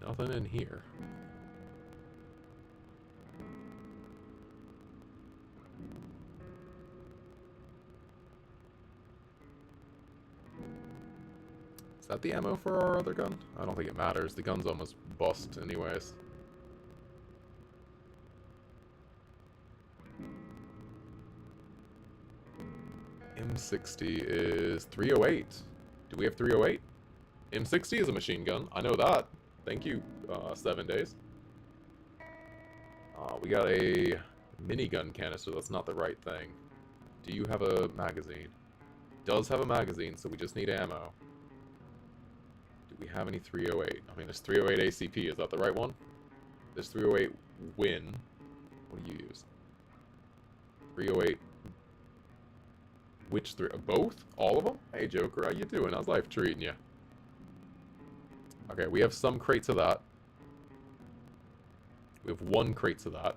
Nothing in here. Is that the ammo for our other gun? I don't think it matters. The gun's almost bust anyways. M60 is 308. Do we have 308? M60 is a machine gun. I know that. Thank you, 7 days. We got a minigun canister. That's not the right thing. Do you have a magazine? Does have a magazine, so we just need ammo. Do we have any 308? I mean, there's 308 ACP. Is that the right one? There's 308 Win. What do you use? 308. Which three? Both? All of them? Hey, Joker, how you doing? How's life treating you? Okay, we have some crates of that. We have 1 crate of that.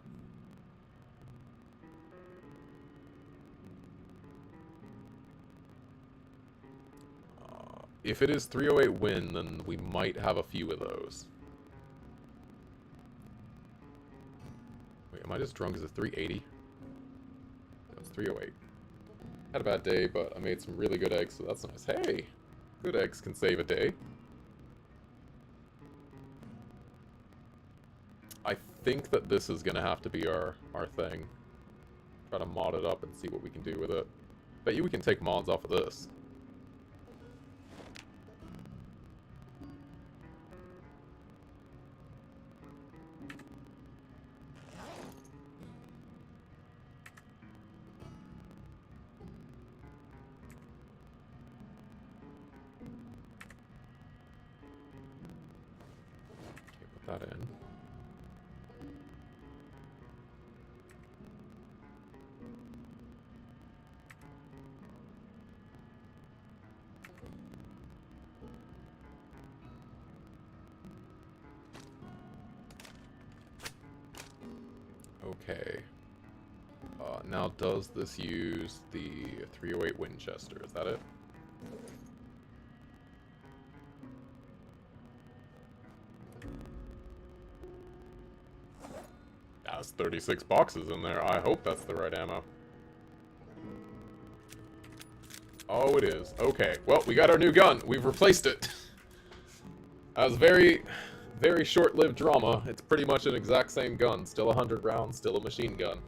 If it is 308 Win, then we might have a few of those. Wait, am I just drunk? Is it 380? No, it's 308. Had a bad day, but I made some really good eggs, so that's nice. Hey! Good eggs can save a day. I think that this is gonna have to be our thing. Try to mod it up and see what we can do with it. Bet you we can take mods off of this. That in. Okay. Now does this use the 308 Winchester? Is that it? That's 36 boxes in there. I hope that's the right ammo. Oh, it is. Okay. Well, we got our new gun. We've replaced it. That was very, very short-lived drama. It's pretty much an exact same gun. Still 100 rounds, still a machine gun.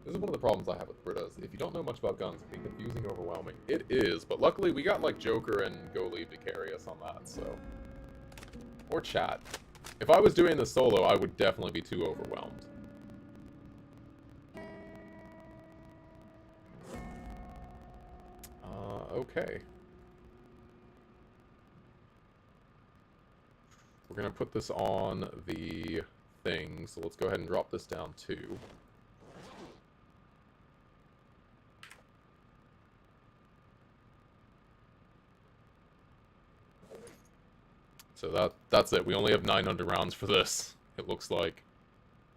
This is one of the problems I have with Britas. If you don't know much about guns, it can be confusing and overwhelming. It is, but luckily we got, like, Joker and Go Leave to carry us on that, so... Or chat. If I was doing this solo, I would definitely be too overwhelmed. Okay. We're gonna put this on the thing, so let's go ahead and drop this down too. So that's it. We only have 900 rounds for this, it looks like.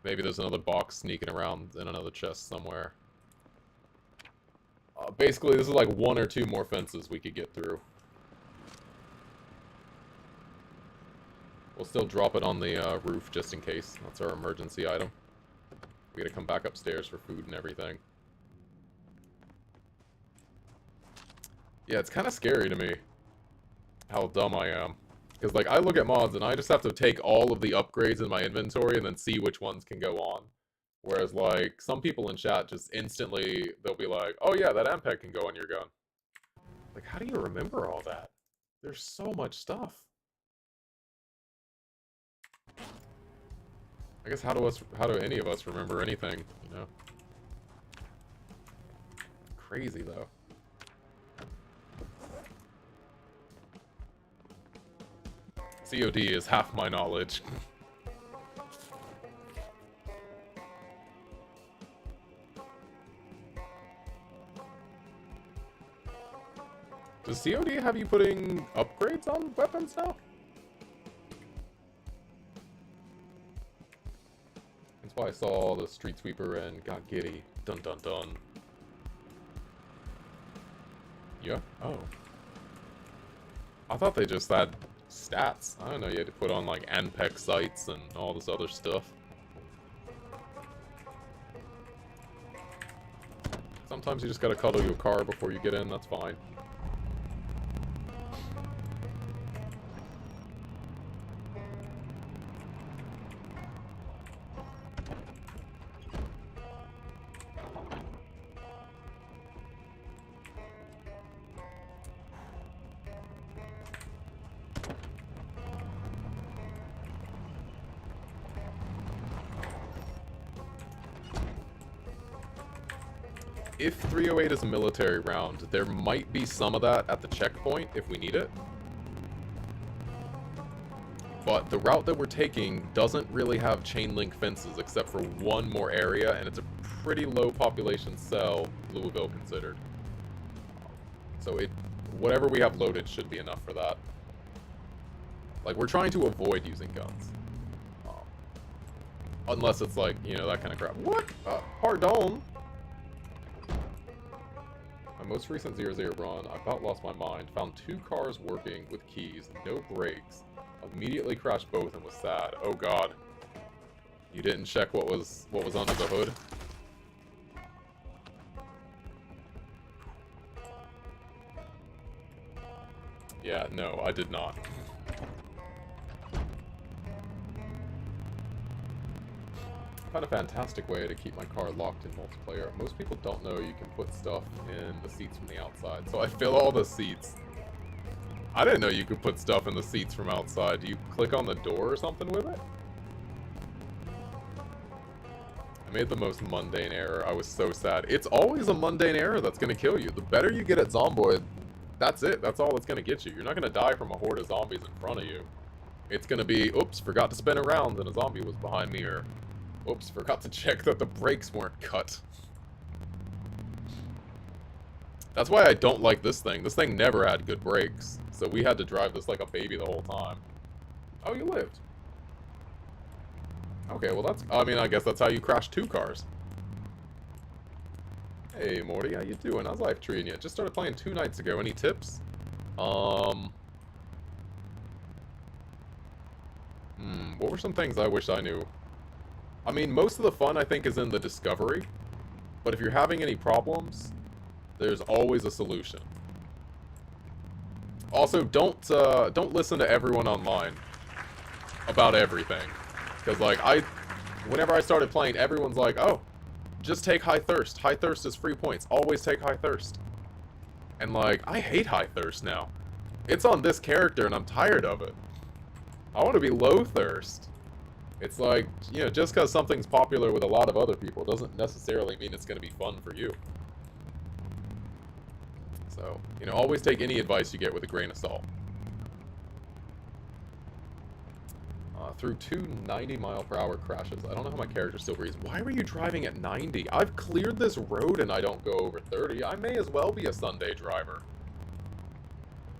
Maybe there's another box sneaking around in another chest somewhere. Basically, this is like 1 or 2 more fences we could get through. We'll still drop it on the roof just in case. That's our emergency item. We gotta come back upstairs for food and everything. Yeah, it's kind of scary to me how dumb I am. Because, like, I look at mods and I just have to take all of the upgrades in my inventory and then see which ones can go on. Whereas, like, some people in chat just instantly, they'll be like, oh yeah, that Ampeg can go on your gun. Like, how do you remember all that? There's so much stuff. I guess how do any of us remember anything, you know? Crazy, though. COD is half my knowledge. Does COD have you putting upgrades on weapons now? That's why I saw the Street Sweeper and got giddy. Dun dun dun. Yeah? Oh. I thought they just had stats. I don't know, you had to put on like Ampeg sights and all this other stuff. Sometimes you just gotta cuddle your car before you get in, that's fine. if 308 is a military round, there might be some of that at the checkpoint if we need it. But the route that we're taking doesn't really have chain link fences except for one more area, and it's a pretty low population cell, Louisville considered. So whatever we have loaded should be enough for that. Like, we're trying to avoid using guns. Unless it's like, you know, that kind of crap. What? Pardon? My most recent 0-0 run, I about lost my mind. Found 2 cars working with keys, no brakes. Immediately crashed both and was sad. Oh god. You didn't check what was under the hood? Yeah, no, I did not. I found a fantastic way to keep my car locked in multiplayer. Most people don't know you can put stuff in the seats from the outside. So I fill all the seats. I didn't know you could put stuff in the seats from outside. Do you click on the door or something with it? I made the most mundane error. I was so sad. It's always a mundane error that's going to kill you. The better you get at Zomboid, that's it. That's all that's going to get you. You're not going to die from a horde of zombies in front of you. It's going to be, oops, forgot to spin around and a zombie was behind me, or oops, forgot to check that the brakes weren't cut. That's why I don't like this thing. This thing never had good brakes. So we had to drive this like a baby the whole time. Oh, you lived. Okay, well that's... I mean, I guess that's how you crash 2 cars. Hey, Morty, how you doing? How's life treating you? Just started playing 2 nights ago. Any tips? What were some things I wish I knew? I mean, most of the fun, I think, is in the discovery. But if you're having any problems, there's always a solution. Also, don't listen to everyone online about everything. Because, like, whenever I started playing, everyone's like, oh, just take High Thirst. High Thirst is free points. Always take High Thirst. And, like, I hate High Thirst now. It's on this character, and I'm tired of it. I want to be Low Thirst. It's like, you know, just because something's popular with a lot of other people doesn't necessarily mean it's going to be fun for you. So, you know, always take any advice you get with a grain of salt. Through 2 90-mile-per-hour crashes. I don't know how my character still breathes. Why were you driving at 90? I've cleared this road and I don't go over 30. I may as well be a Sunday driver.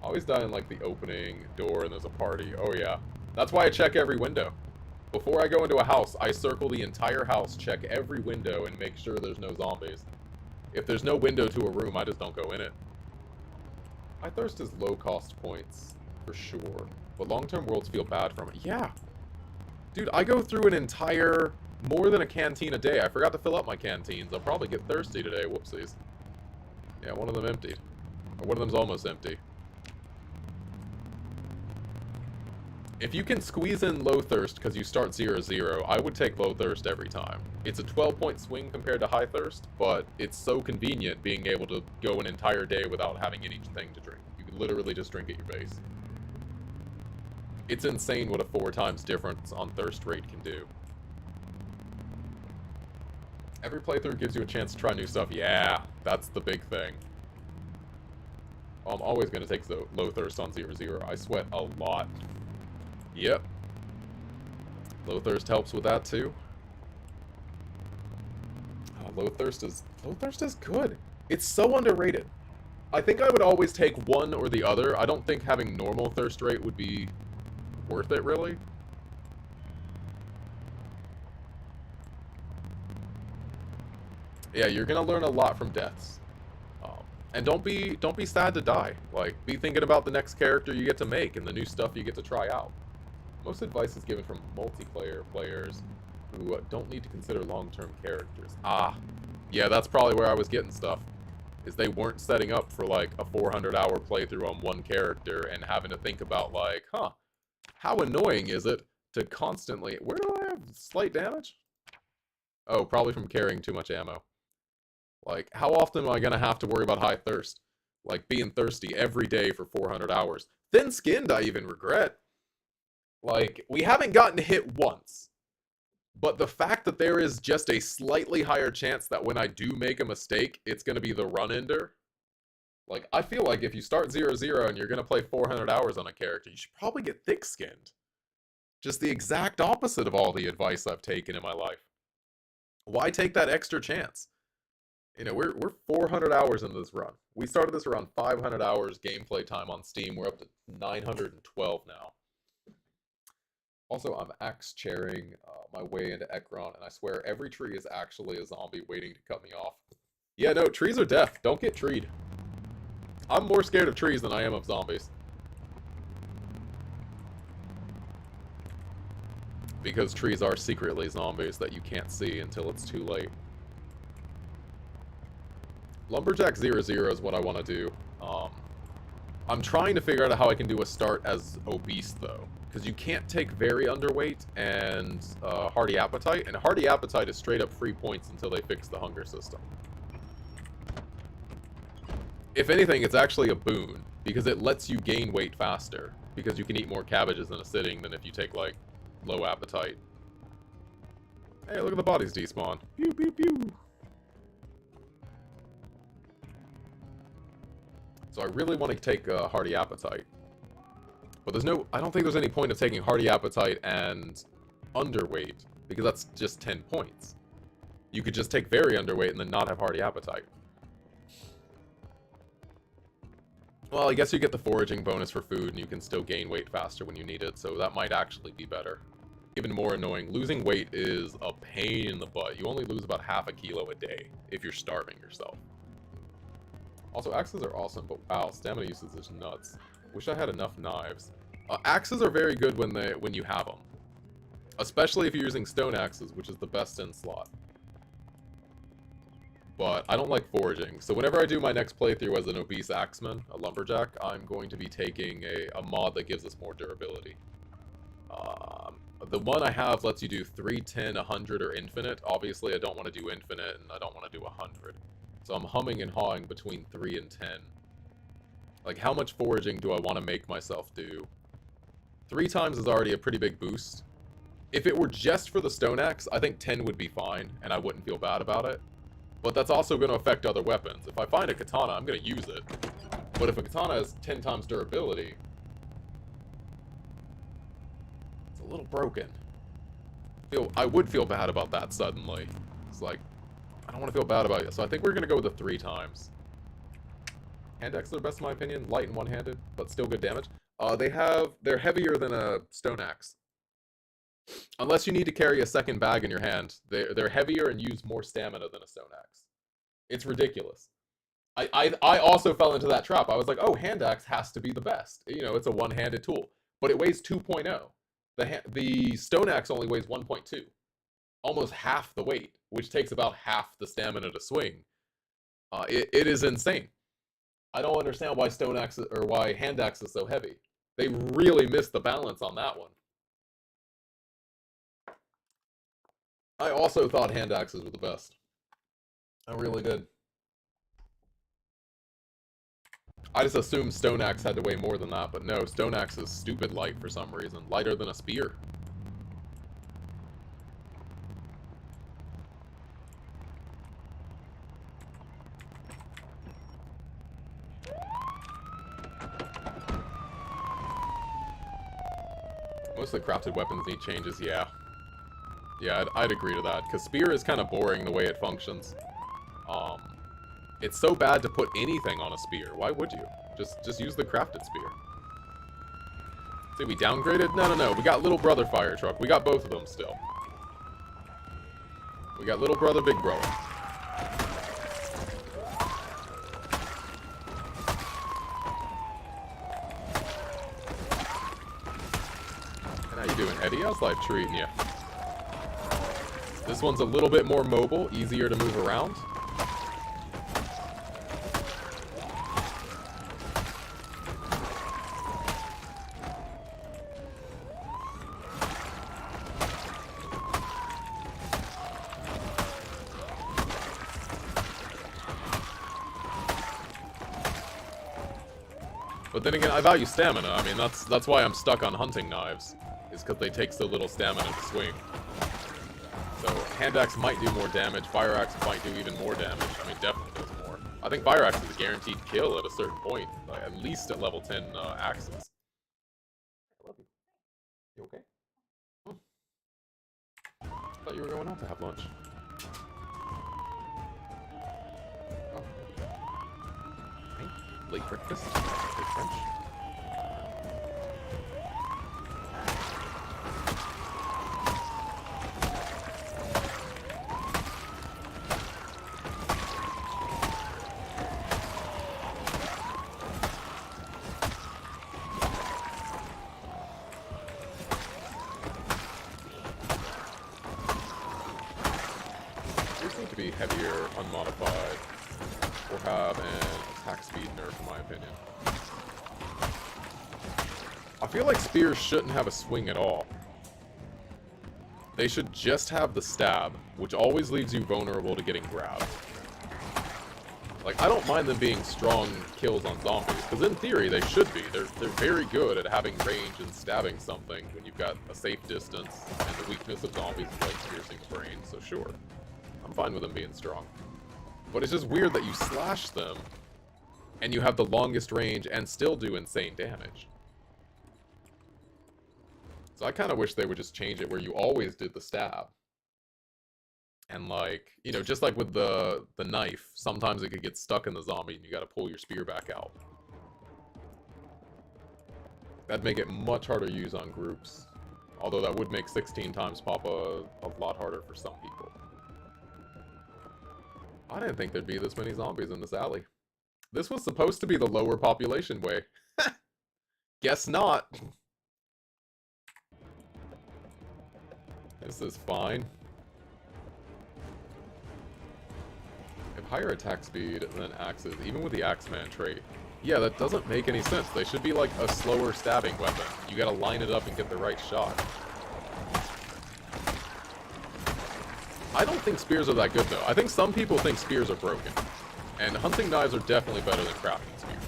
I always die in, like, the opening door and there's a party. Oh, yeah. That's why I check every window. Before I go into a house, I circle the entire house, check every window, and make sure there's no zombies. If there's no window to a room, I just don't go in it. High Thirst is low-cost points, for sure. But long-term worlds feel bad from it. Yeah! Dude, I go through an entire... more than a canteen a day. I forgot to fill up my canteens. I'll probably get thirsty today. Whoopsies. Yeah, one of them emptied. Or one of them's almost empty. If you can squeeze in Low Thirst because you start 0-0, I would take Low Thirst every time. It's a 12-point swing compared to High Thirst, but it's so convenient being able to go an entire day without having anything to drink. You can literally just drink at your base. It's insane what a 4 times difference on thirst rate can do. Every playthrough gives you a chance to try new stuff. Yeah, that's the big thing. I'm always going to take the Low Thirst on 0-0. I sweat a lot. Yep. Low Thirst helps with that too. Oh, Low Thirst is good. It's so underrated. I think I would always take one or the other. I don't think having normal thirst rate would be worth it, really. Yeah, you're gonna learn a lot from deaths. And don't be sad to die. Like, be thinking about the next character you get to make and the new stuff you get to try out. Most advice is given from multiplayer players who don't need to consider long-term characters. Ah, yeah, that's probably where I was getting stuff. Is they weren't setting up for, like, a 400-hour playthrough on one character and having to think about, like, huh, how annoying is it to constantly... Where do I have slight damage? Oh, probably from carrying too much ammo. Like, how often am I going to have to worry about High Thirst? Like, being thirsty every day for 400 hours. Thin-skinned, I even regret. Like, we haven't gotten hit once. But the fact that there is just a slightly higher chance that when I do make a mistake, it's going to be the run-ender. Like, I feel like if you start 0-0 and you're going to play 400 hours on a character, you should probably get thick-skinned. Just the exact opposite of all the advice I've taken in my life. Why take that extra chance? You know, we're 400 hours into this run. We started this around 500 hours gameplay time on Steam. We're up to 912 now. Also, I'm axe chairing my way into Ekron, and I swear every tree is actually a zombie waiting to cut me off. Yeah, no, trees are death. Don't get treed. I'm more scared of trees than I am of zombies. Because trees are secretly zombies that you can't see until it's too late. Lumberjack 0-0 is what I want to do. I'm trying to figure out how I can do a start as obese, though. Because you can't take very underweight and hardy appetite. And hardy appetite is straight up free points until they fix the hunger system. If anything, it's actually a boon. Because it lets you gain weight faster. Because you can eat more cabbages in a sitting than if you take, like, low appetite. Hey, look at the bodies despawn. Pew, pew, pew. So I really want to take hardy appetite. But I don't think there's any point of taking hardy appetite and underweight, because that's just 10 points. You could just take very underweight and then not have hardy appetite. Well, I guess you get the foraging bonus for food, and you can still gain weight faster when you need it, so that might actually be better. Even more annoying, losing weight is a pain in the butt. You only lose about half a kilo a day if you're starving yourself. Also, axes are awesome, but wow, stamina usage is nuts. Wish I had enough knives. Axes are very good when you have them. Especially if you're using stone axes, which is the best in slot. But I don't like foraging, so whenever I do my next playthrough as an obese axeman, a lumberjack, I'm going to be taking a mod that gives us more durability. The one I have lets you do 3, 10, 100, or infinite. Obviously, I don't want to do infinite, and I don't want to do 100. So I'm humming and hawing between 3 and 10. Like, how much foraging do I want to make myself do? 3 times is already a pretty big boost. If it were just for the stone axe, I think 10 would be fine, and I wouldn't feel bad about it. But that's also going to affect other weapons. If I find a katana, I'm going to use it. But if a katana has 10 times durability, it's a little broken. I would feel bad about that suddenly. It's like, I don't want to feel bad about it. So I think we're going to go with the 3 times. Hand axes are best in my opinion. Light and one-handed, but still good damage. They're heavier than a stone axe. Unless you need to carry a second bag in your hand, they're heavier and use more stamina than a stone axe. It's ridiculous. I also fell into that trap. I was like, oh, hand axe has to be the best. You know, it's a one-handed tool. But it weighs 2.0. The stone axe only weighs 1.2. Almost half the weight, which takes about half the stamina to swing. It is insane. I don't understand why stone axe or why hand axe is so heavy. They really missed the balance on that one. I also thought hand axes were the best. I really did. I just assumed stone axe had to weigh more than that, but no, stone axe is stupid light for some reason. Lighter than a spear. Most of the crafted weapons need changes, yeah. Yeah, I'd agree to that, because spear is kind of boring the way it functions. It's so bad to put anything on a spear. Why would you? Just use the crafted spear. See, we downgraded? No. We got Little Brother Fire Truck. We got both of them still. We got Little Brother, Big Brother. And how you doing, Eddie? How's life treating you? This one's a little bit more mobile, easier to move around. But then again, I value stamina. I mean, that's why I'm stuck on hunting knives. Is because they take so little stamina to swing. So hand axe might do more damage, fire axe might do even more damage. I mean, definitely does more. I think fire axe is a guaranteed kill at a certain point, like, at least at level 10 axes. I love you. You okay? I thought you were going out to have lunch. Oh. Hey, late breakfast. Big French. To be heavier, unmodified, or have an attack speed nerf, in my opinion. I feel like spears shouldn't have a swing at all. They should just have the stab, which always leaves you vulnerable to getting grabbed. Like, I don't mind them being strong kills on zombies, because in theory they should be. They're very good at having range and stabbing something when you've got a safe distance, and the weakness of zombies is like piercing the brain, so sure. I'm fine with them being strong. But it's just weird that you slash them, and you have the longest range and still do insane damage. So I kind of wish they would just change it where you always did the stab. And like, you know, just like with the knife, sometimes it could get stuck in the zombie and you gotta pull your spear back out. That'd make it much harder to use on groups. Although that would make 16 times pop a lot harder for some people. I didn't think there'd be this many zombies in this alley. This was supposed to be the lower population way. Guess not. This is fine. If higher attack speed than axes, even with the Axeman trait. Yeah, that doesn't make any sense. They should be like a slower stabbing weapon. You gotta line it up and get the right shot. I don't think spears are that good, though. I think some people think spears are broken. And hunting knives are definitely better than crafting spears.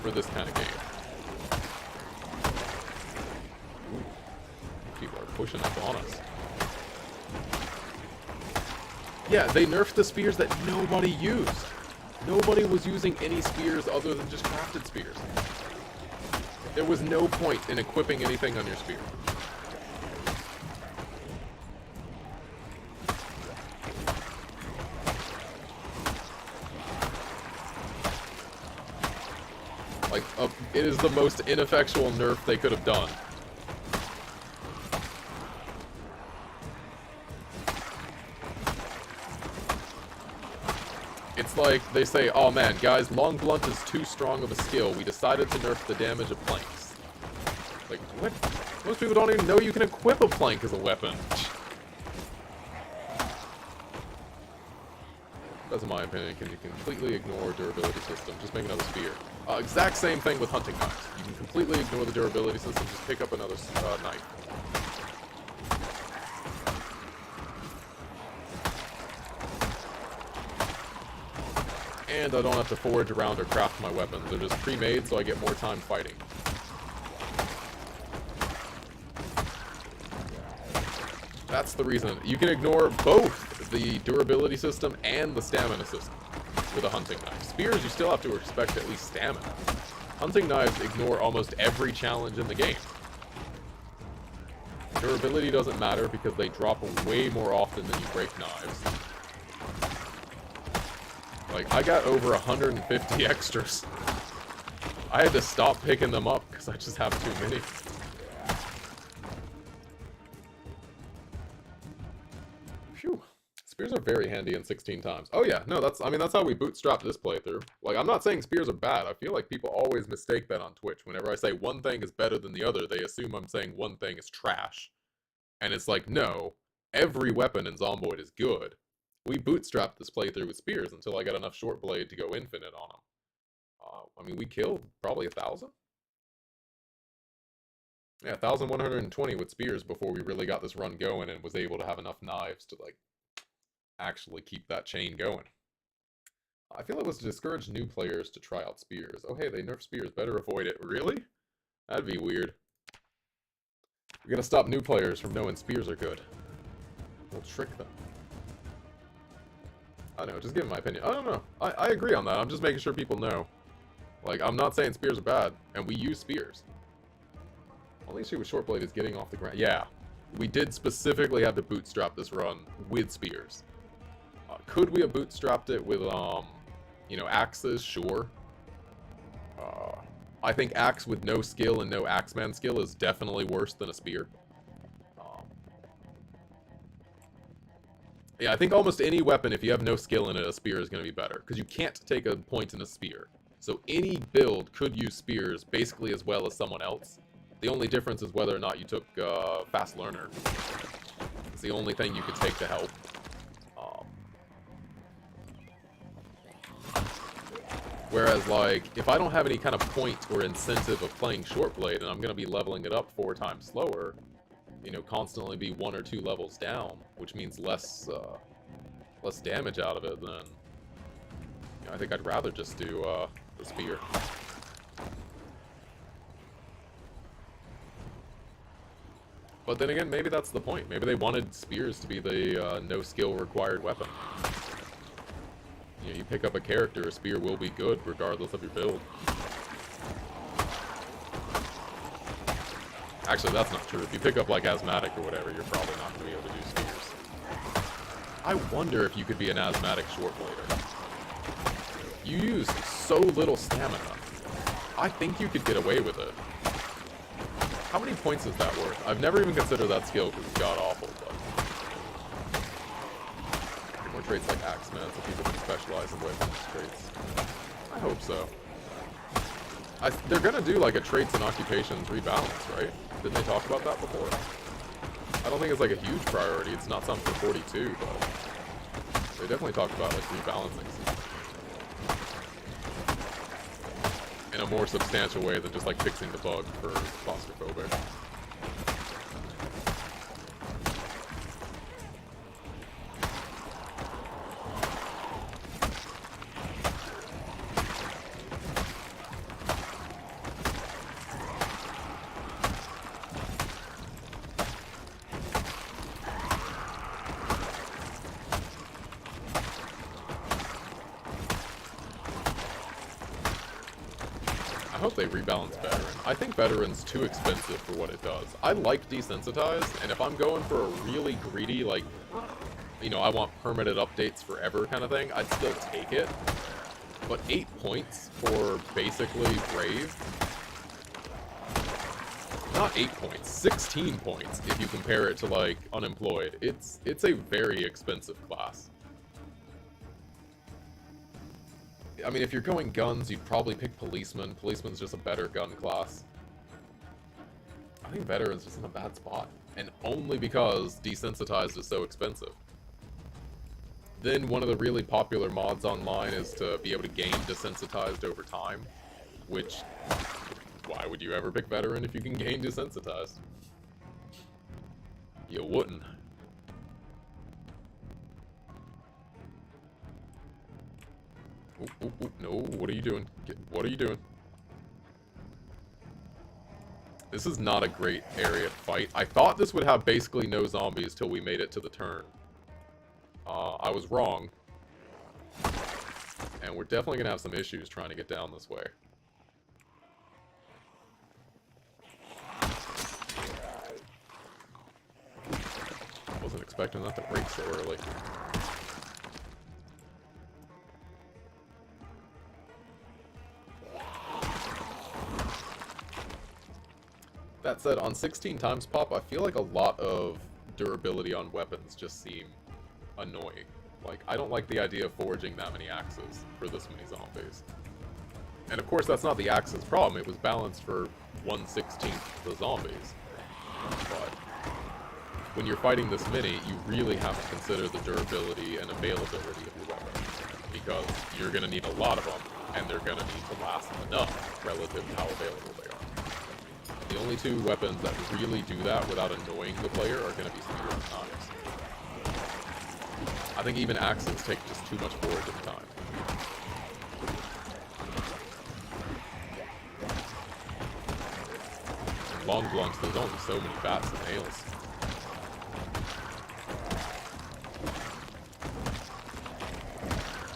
For this kind of game. Ooh, people are pushing up on us. Yeah, they nerfed the spears that nobody used. Nobody was using any spears other than just crafted spears. There was no point in equipping anything on your spear. Like, it is the most ineffectual nerf they could have done. It's like, they say, oh man, guys, long blunt is too strong of a skill. We decided to nerf the damage of planks. Like, what? Most people don't even know you can equip a plank as a weapon. That's my opinion. Can you completely ignore durability system? Just make another spear. Exact same thing with hunting knives. You can completely ignore the durability system, just pick up another knife. And I don't have to forage around or craft my weapons. They're just pre-made, so I get more time fighting. That's the reason. You can ignore both the durability system and the stamina system with a hunting knife. Spears, you still have to respect at least stamina. Hunting knives ignore almost every challenge in the game. Durability doesn't matter because they drop way more often than you break knives. Like, I got over 150 extras. I had to stop picking them up because I just have too many. Phew. Spears are very handy in 16 times. Oh yeah, no, that's how we bootstrapped this playthrough. Like, I'm not saying spears are bad. I feel like people always mistake that on Twitch. Whenever I say one thing is better than the other, they assume I'm saying one thing is trash. And it's like, no, every weapon in Zomboid is good. We bootstrapped this playthrough with spears until I got enough short blade to go infinite on them. I mean, we killed probably 1,000? Yeah, 1,120 with spears before we really got this run going and was able to have enough knives to, like, actually keep that chain going. I feel it was to discourage new players to try out spears. Oh hey, they nerf spears, better avoid it. Really? That'd be weird. We gotta stop new players from knowing spears are good. We'll trick them. I don't know, just giving my opinion. I don't know. I agree on that. I'm just making sure people know. Like, I'm not saying spears are bad, and we use spears. Only issue with short blade is getting off the ground. Yeah, we did specifically have to bootstrap this run with spears. Could we have bootstrapped it with, you know, axes? Sure. I think axe with no skill and no axeman skill is definitely worse than a spear. Yeah, I think almost any weapon, if you have no skill in it, a spear is going to be better. Because you can't take a point in a spear. So any build could use spears basically as well as someone else. The only difference is whether or not you took Fast Learner. It's the only thing you could take to help. Whereas, like, if I don't have any kind of point or incentive of playing Short Blade, and I'm going to be leveling it up 4 times slower, you know, constantly be 1 or 2 levels down, which means less damage out of it, then you know, I think I'd rather just do the spear. But then again, maybe that's the point. Maybe they wanted spears to be the no skill required weapon. You know, you pick up a character, a spear will be good regardless of your build. Actually, that's not true. If you pick up like asthmatic or whatever, you're probably not going to be able to do spears. I wonder if you could be an asthmatic short blader. You use so little stamina. I think you could get away with it. How many points is that worth? I've never even considered that skill because it's god-awful, but... more traits like Axeman, so people can specialize in weapons traits. I hope so. They're gonna do like a traits and occupations rebalance, right? Didn't they talk about that before? I don't think it's like a huge priority. It's not something for 42, but they definitely talked about like rebalancing in a more substantial way than just like fixing the bug for claustrophobic. I hope they rebalance Veteran. I think Veteran's too expensive for what it does. I like Desensitized, and if I'm going for a really greedy, like, you know, I want permanent updates forever kind of thing, I'd still take it. But 8 points for basically Brave? Not 8 points, 16 points if you compare it to, like, Unemployed. It's a very expensive class. I mean, if you're going guns, you'd probably pick Policeman. Policeman's just a better gun class. I think Veteran's just in a bad spot. And only because Desensitized is so expensive. Then one of the really popular mods online is to be able to gain Desensitized over time. Which, why would you ever pick Veteran if you can gain Desensitized? You wouldn't. Ooh, no, what are you doing? What are you doing? This is not a great area to fight. I thought this would have basically no zombies till we made it to the turn. I was wrong. And we're definitely going to have some issues trying to get down this way. Wasn't expecting that to break so early. That said, on 16 times pop, I feel like a lot of durability on weapons just seem annoying. Like, I don't like the idea of forging that many axes for this many zombies. And of course, that's not the axes problem. It was balanced for 1/16 the zombies. But when you're fighting this many, you really have to consider the durability and availability of your weapon. Because you're going to need a lot of them, and they're going to need to last enough relative to how available they are. The only 2 weapons that really do that without annoying the player are going to be spears and knives. I think even axes take just too much forward at the time. long blunts, there's only so many bats and nails.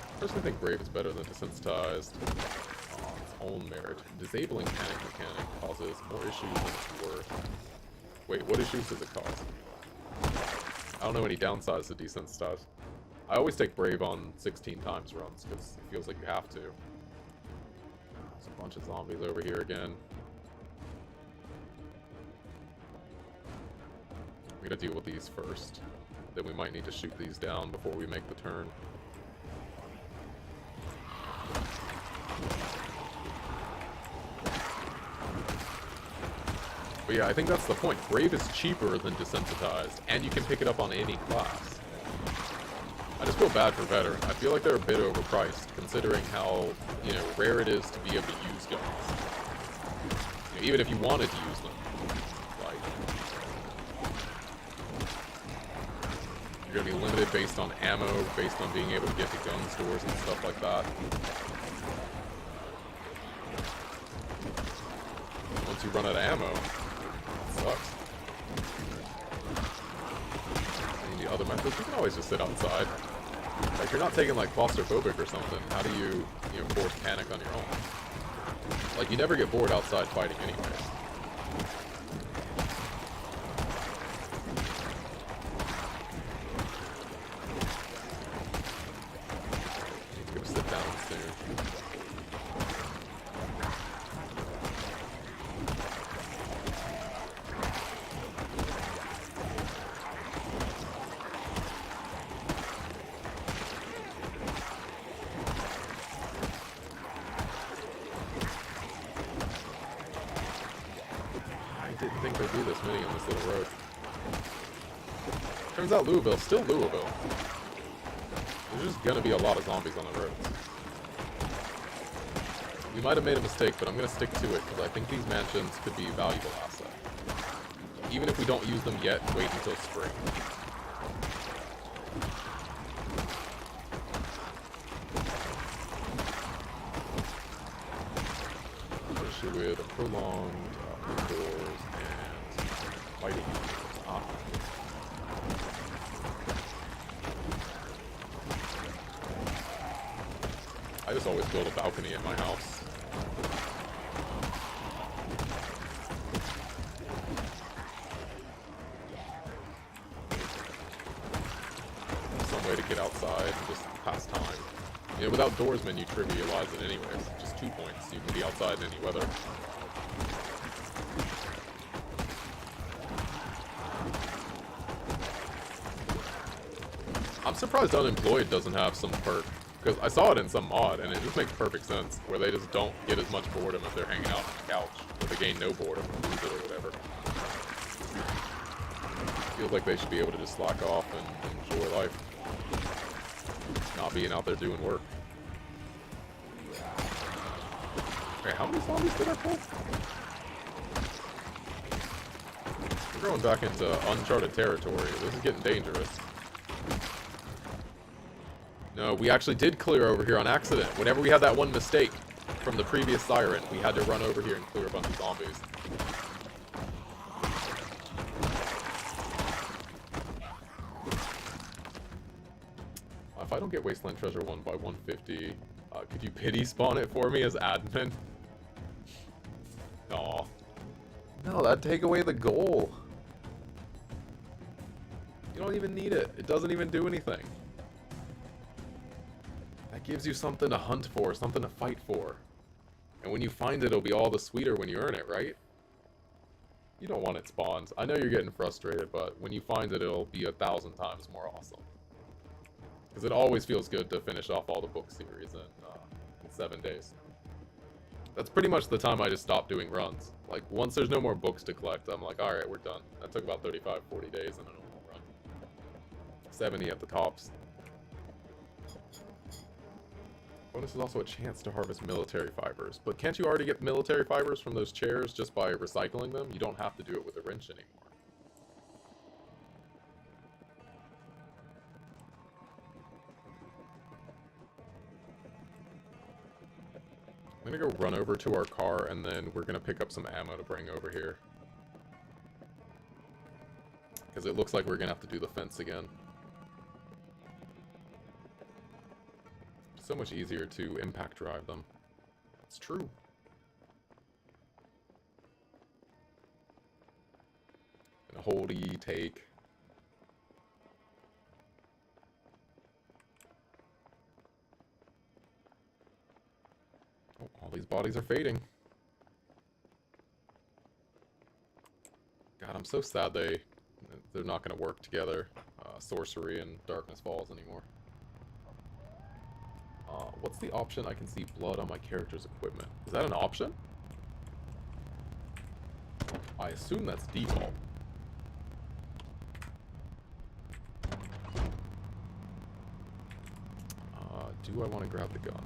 I personally think Brave is better than Desensitized on its own merit. Disabling Panic Mechanic causes more issues than it's worth. Wait, what issues does it cause? I don't know any downsides to Desensitized. I always take Brave on 16 times runs, because it feels like you have to. There's a bunch of zombies over here again. I'm gonna deal with these first. Then we might need to shoot these down before we make the turn. But yeah, I think that's the point. Brave is cheaper than Desensitized, and you can pick it up on any class. I just feel bad for Veteran. I feel like they're a bit overpriced, considering how, you know, rare it is to be able to use guns. You know, even if you wanted to use them. Like, you're gonna be limited based on ammo, based on being able to get to gun stores and stuff like that. Once you run out of ammo, it sucks. The other methods, you can always just sit outside. Like, you're not taking, like, claustrophobic or something. How do you know, force panic on your own? Like, you never get bored outside fighting anyways. Need to go sit down soon. Didn't think there'd be this many on this little road. Turns out Louisville's still Louisville. There's just gonna be a lot of zombies on the roads. We might have made a mistake, but I'm gonna stick to it because I think these mansions could be a valuable asset. Even if we don't use them yet, wait until spring. Issue with a prolonged indoors and fighting. I just always build a balcony in my house. Some way to get outside and just pass time. You know, with outdoorsmen, you trivialize it anyways. Just 2 points. You can be outside in any weather. I'm surprised Unemployed doesn't have some perk, because I saw it in some mod, and it just makes perfect sense, where they just don't get as much boredom if they're hanging out on the couch, or they gain no boredom, or lose it, or whatever. Feels like they should be able to just slack off and enjoy life. Not being out there doing work. Okay, how many zombies did I pull? We're going back into uncharted territory. This is getting dangerous. No, we actually did clear over here on accident. Whenever we had that one mistake from the previous siren, we had to run over here and clear a bunch of zombies. If I don't get Wasteland Treasure 1 by 150, could you pity spawn it for me as admin? Aw. No, that'd take away the goal. You don't even need it. It doesn't even do anything. That gives you something to hunt for, something to fight for. And when you find it, it'll be all the sweeter when you earn it, right? You don't want it spawned. I know you're getting frustrated, but when you find it, it'll be 1,000 times more awesome. Because it always feels good to finish off all the book series in 7 days. That's pretty much the time I just stopped doing runs. Like, once there's no more books to collect, I'm like, alright, we're done. That took about 35, 40 days in a normal run. 70 at the tops. Bonus is also a chance to harvest military fibers. But can't you already get military fibers from those chairs just by recycling them? You don't have to do it with a wrench anymore. I'm gonna go run over to our car, and then we're gonna pick up some ammo to bring over here. Because it looks like we're going to have to do the fence again. So much easier to impact drive them. It's true. And hold E, take. Oh, all these bodies are fading. God, I'm so sad they're not going to work together. Sorcery and Darkness Falls anymore. What's the option? I can see blood on my character's equipment. Is that an option? I assume that's default. Do I want to grab the gun?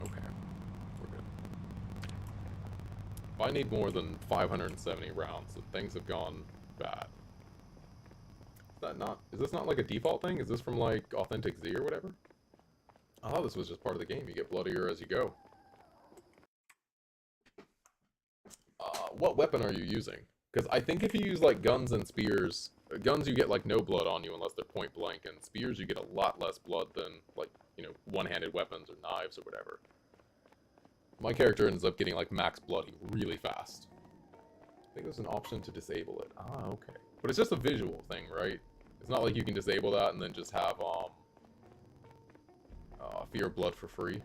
Okay, we're good. If I need more than 570 rounds, then things have gone bad. Is this not like a default thing? Is this from like Authentic Z or whatever? I thought this was just part of the game. You get bloodier as you go. What weapon are you using? Because I think if you use like guns and spears, guns you get like no blood on you unless they're point blank, and spears you get a lot less blood than like, you know, one-handed weapons or knives or whatever. My character ends up getting like max bloody really fast. I think there's an option to disable it. Ah, okay. But it's just a visual thing, right? It's not like you can disable that and then just have Fear of Blood for free.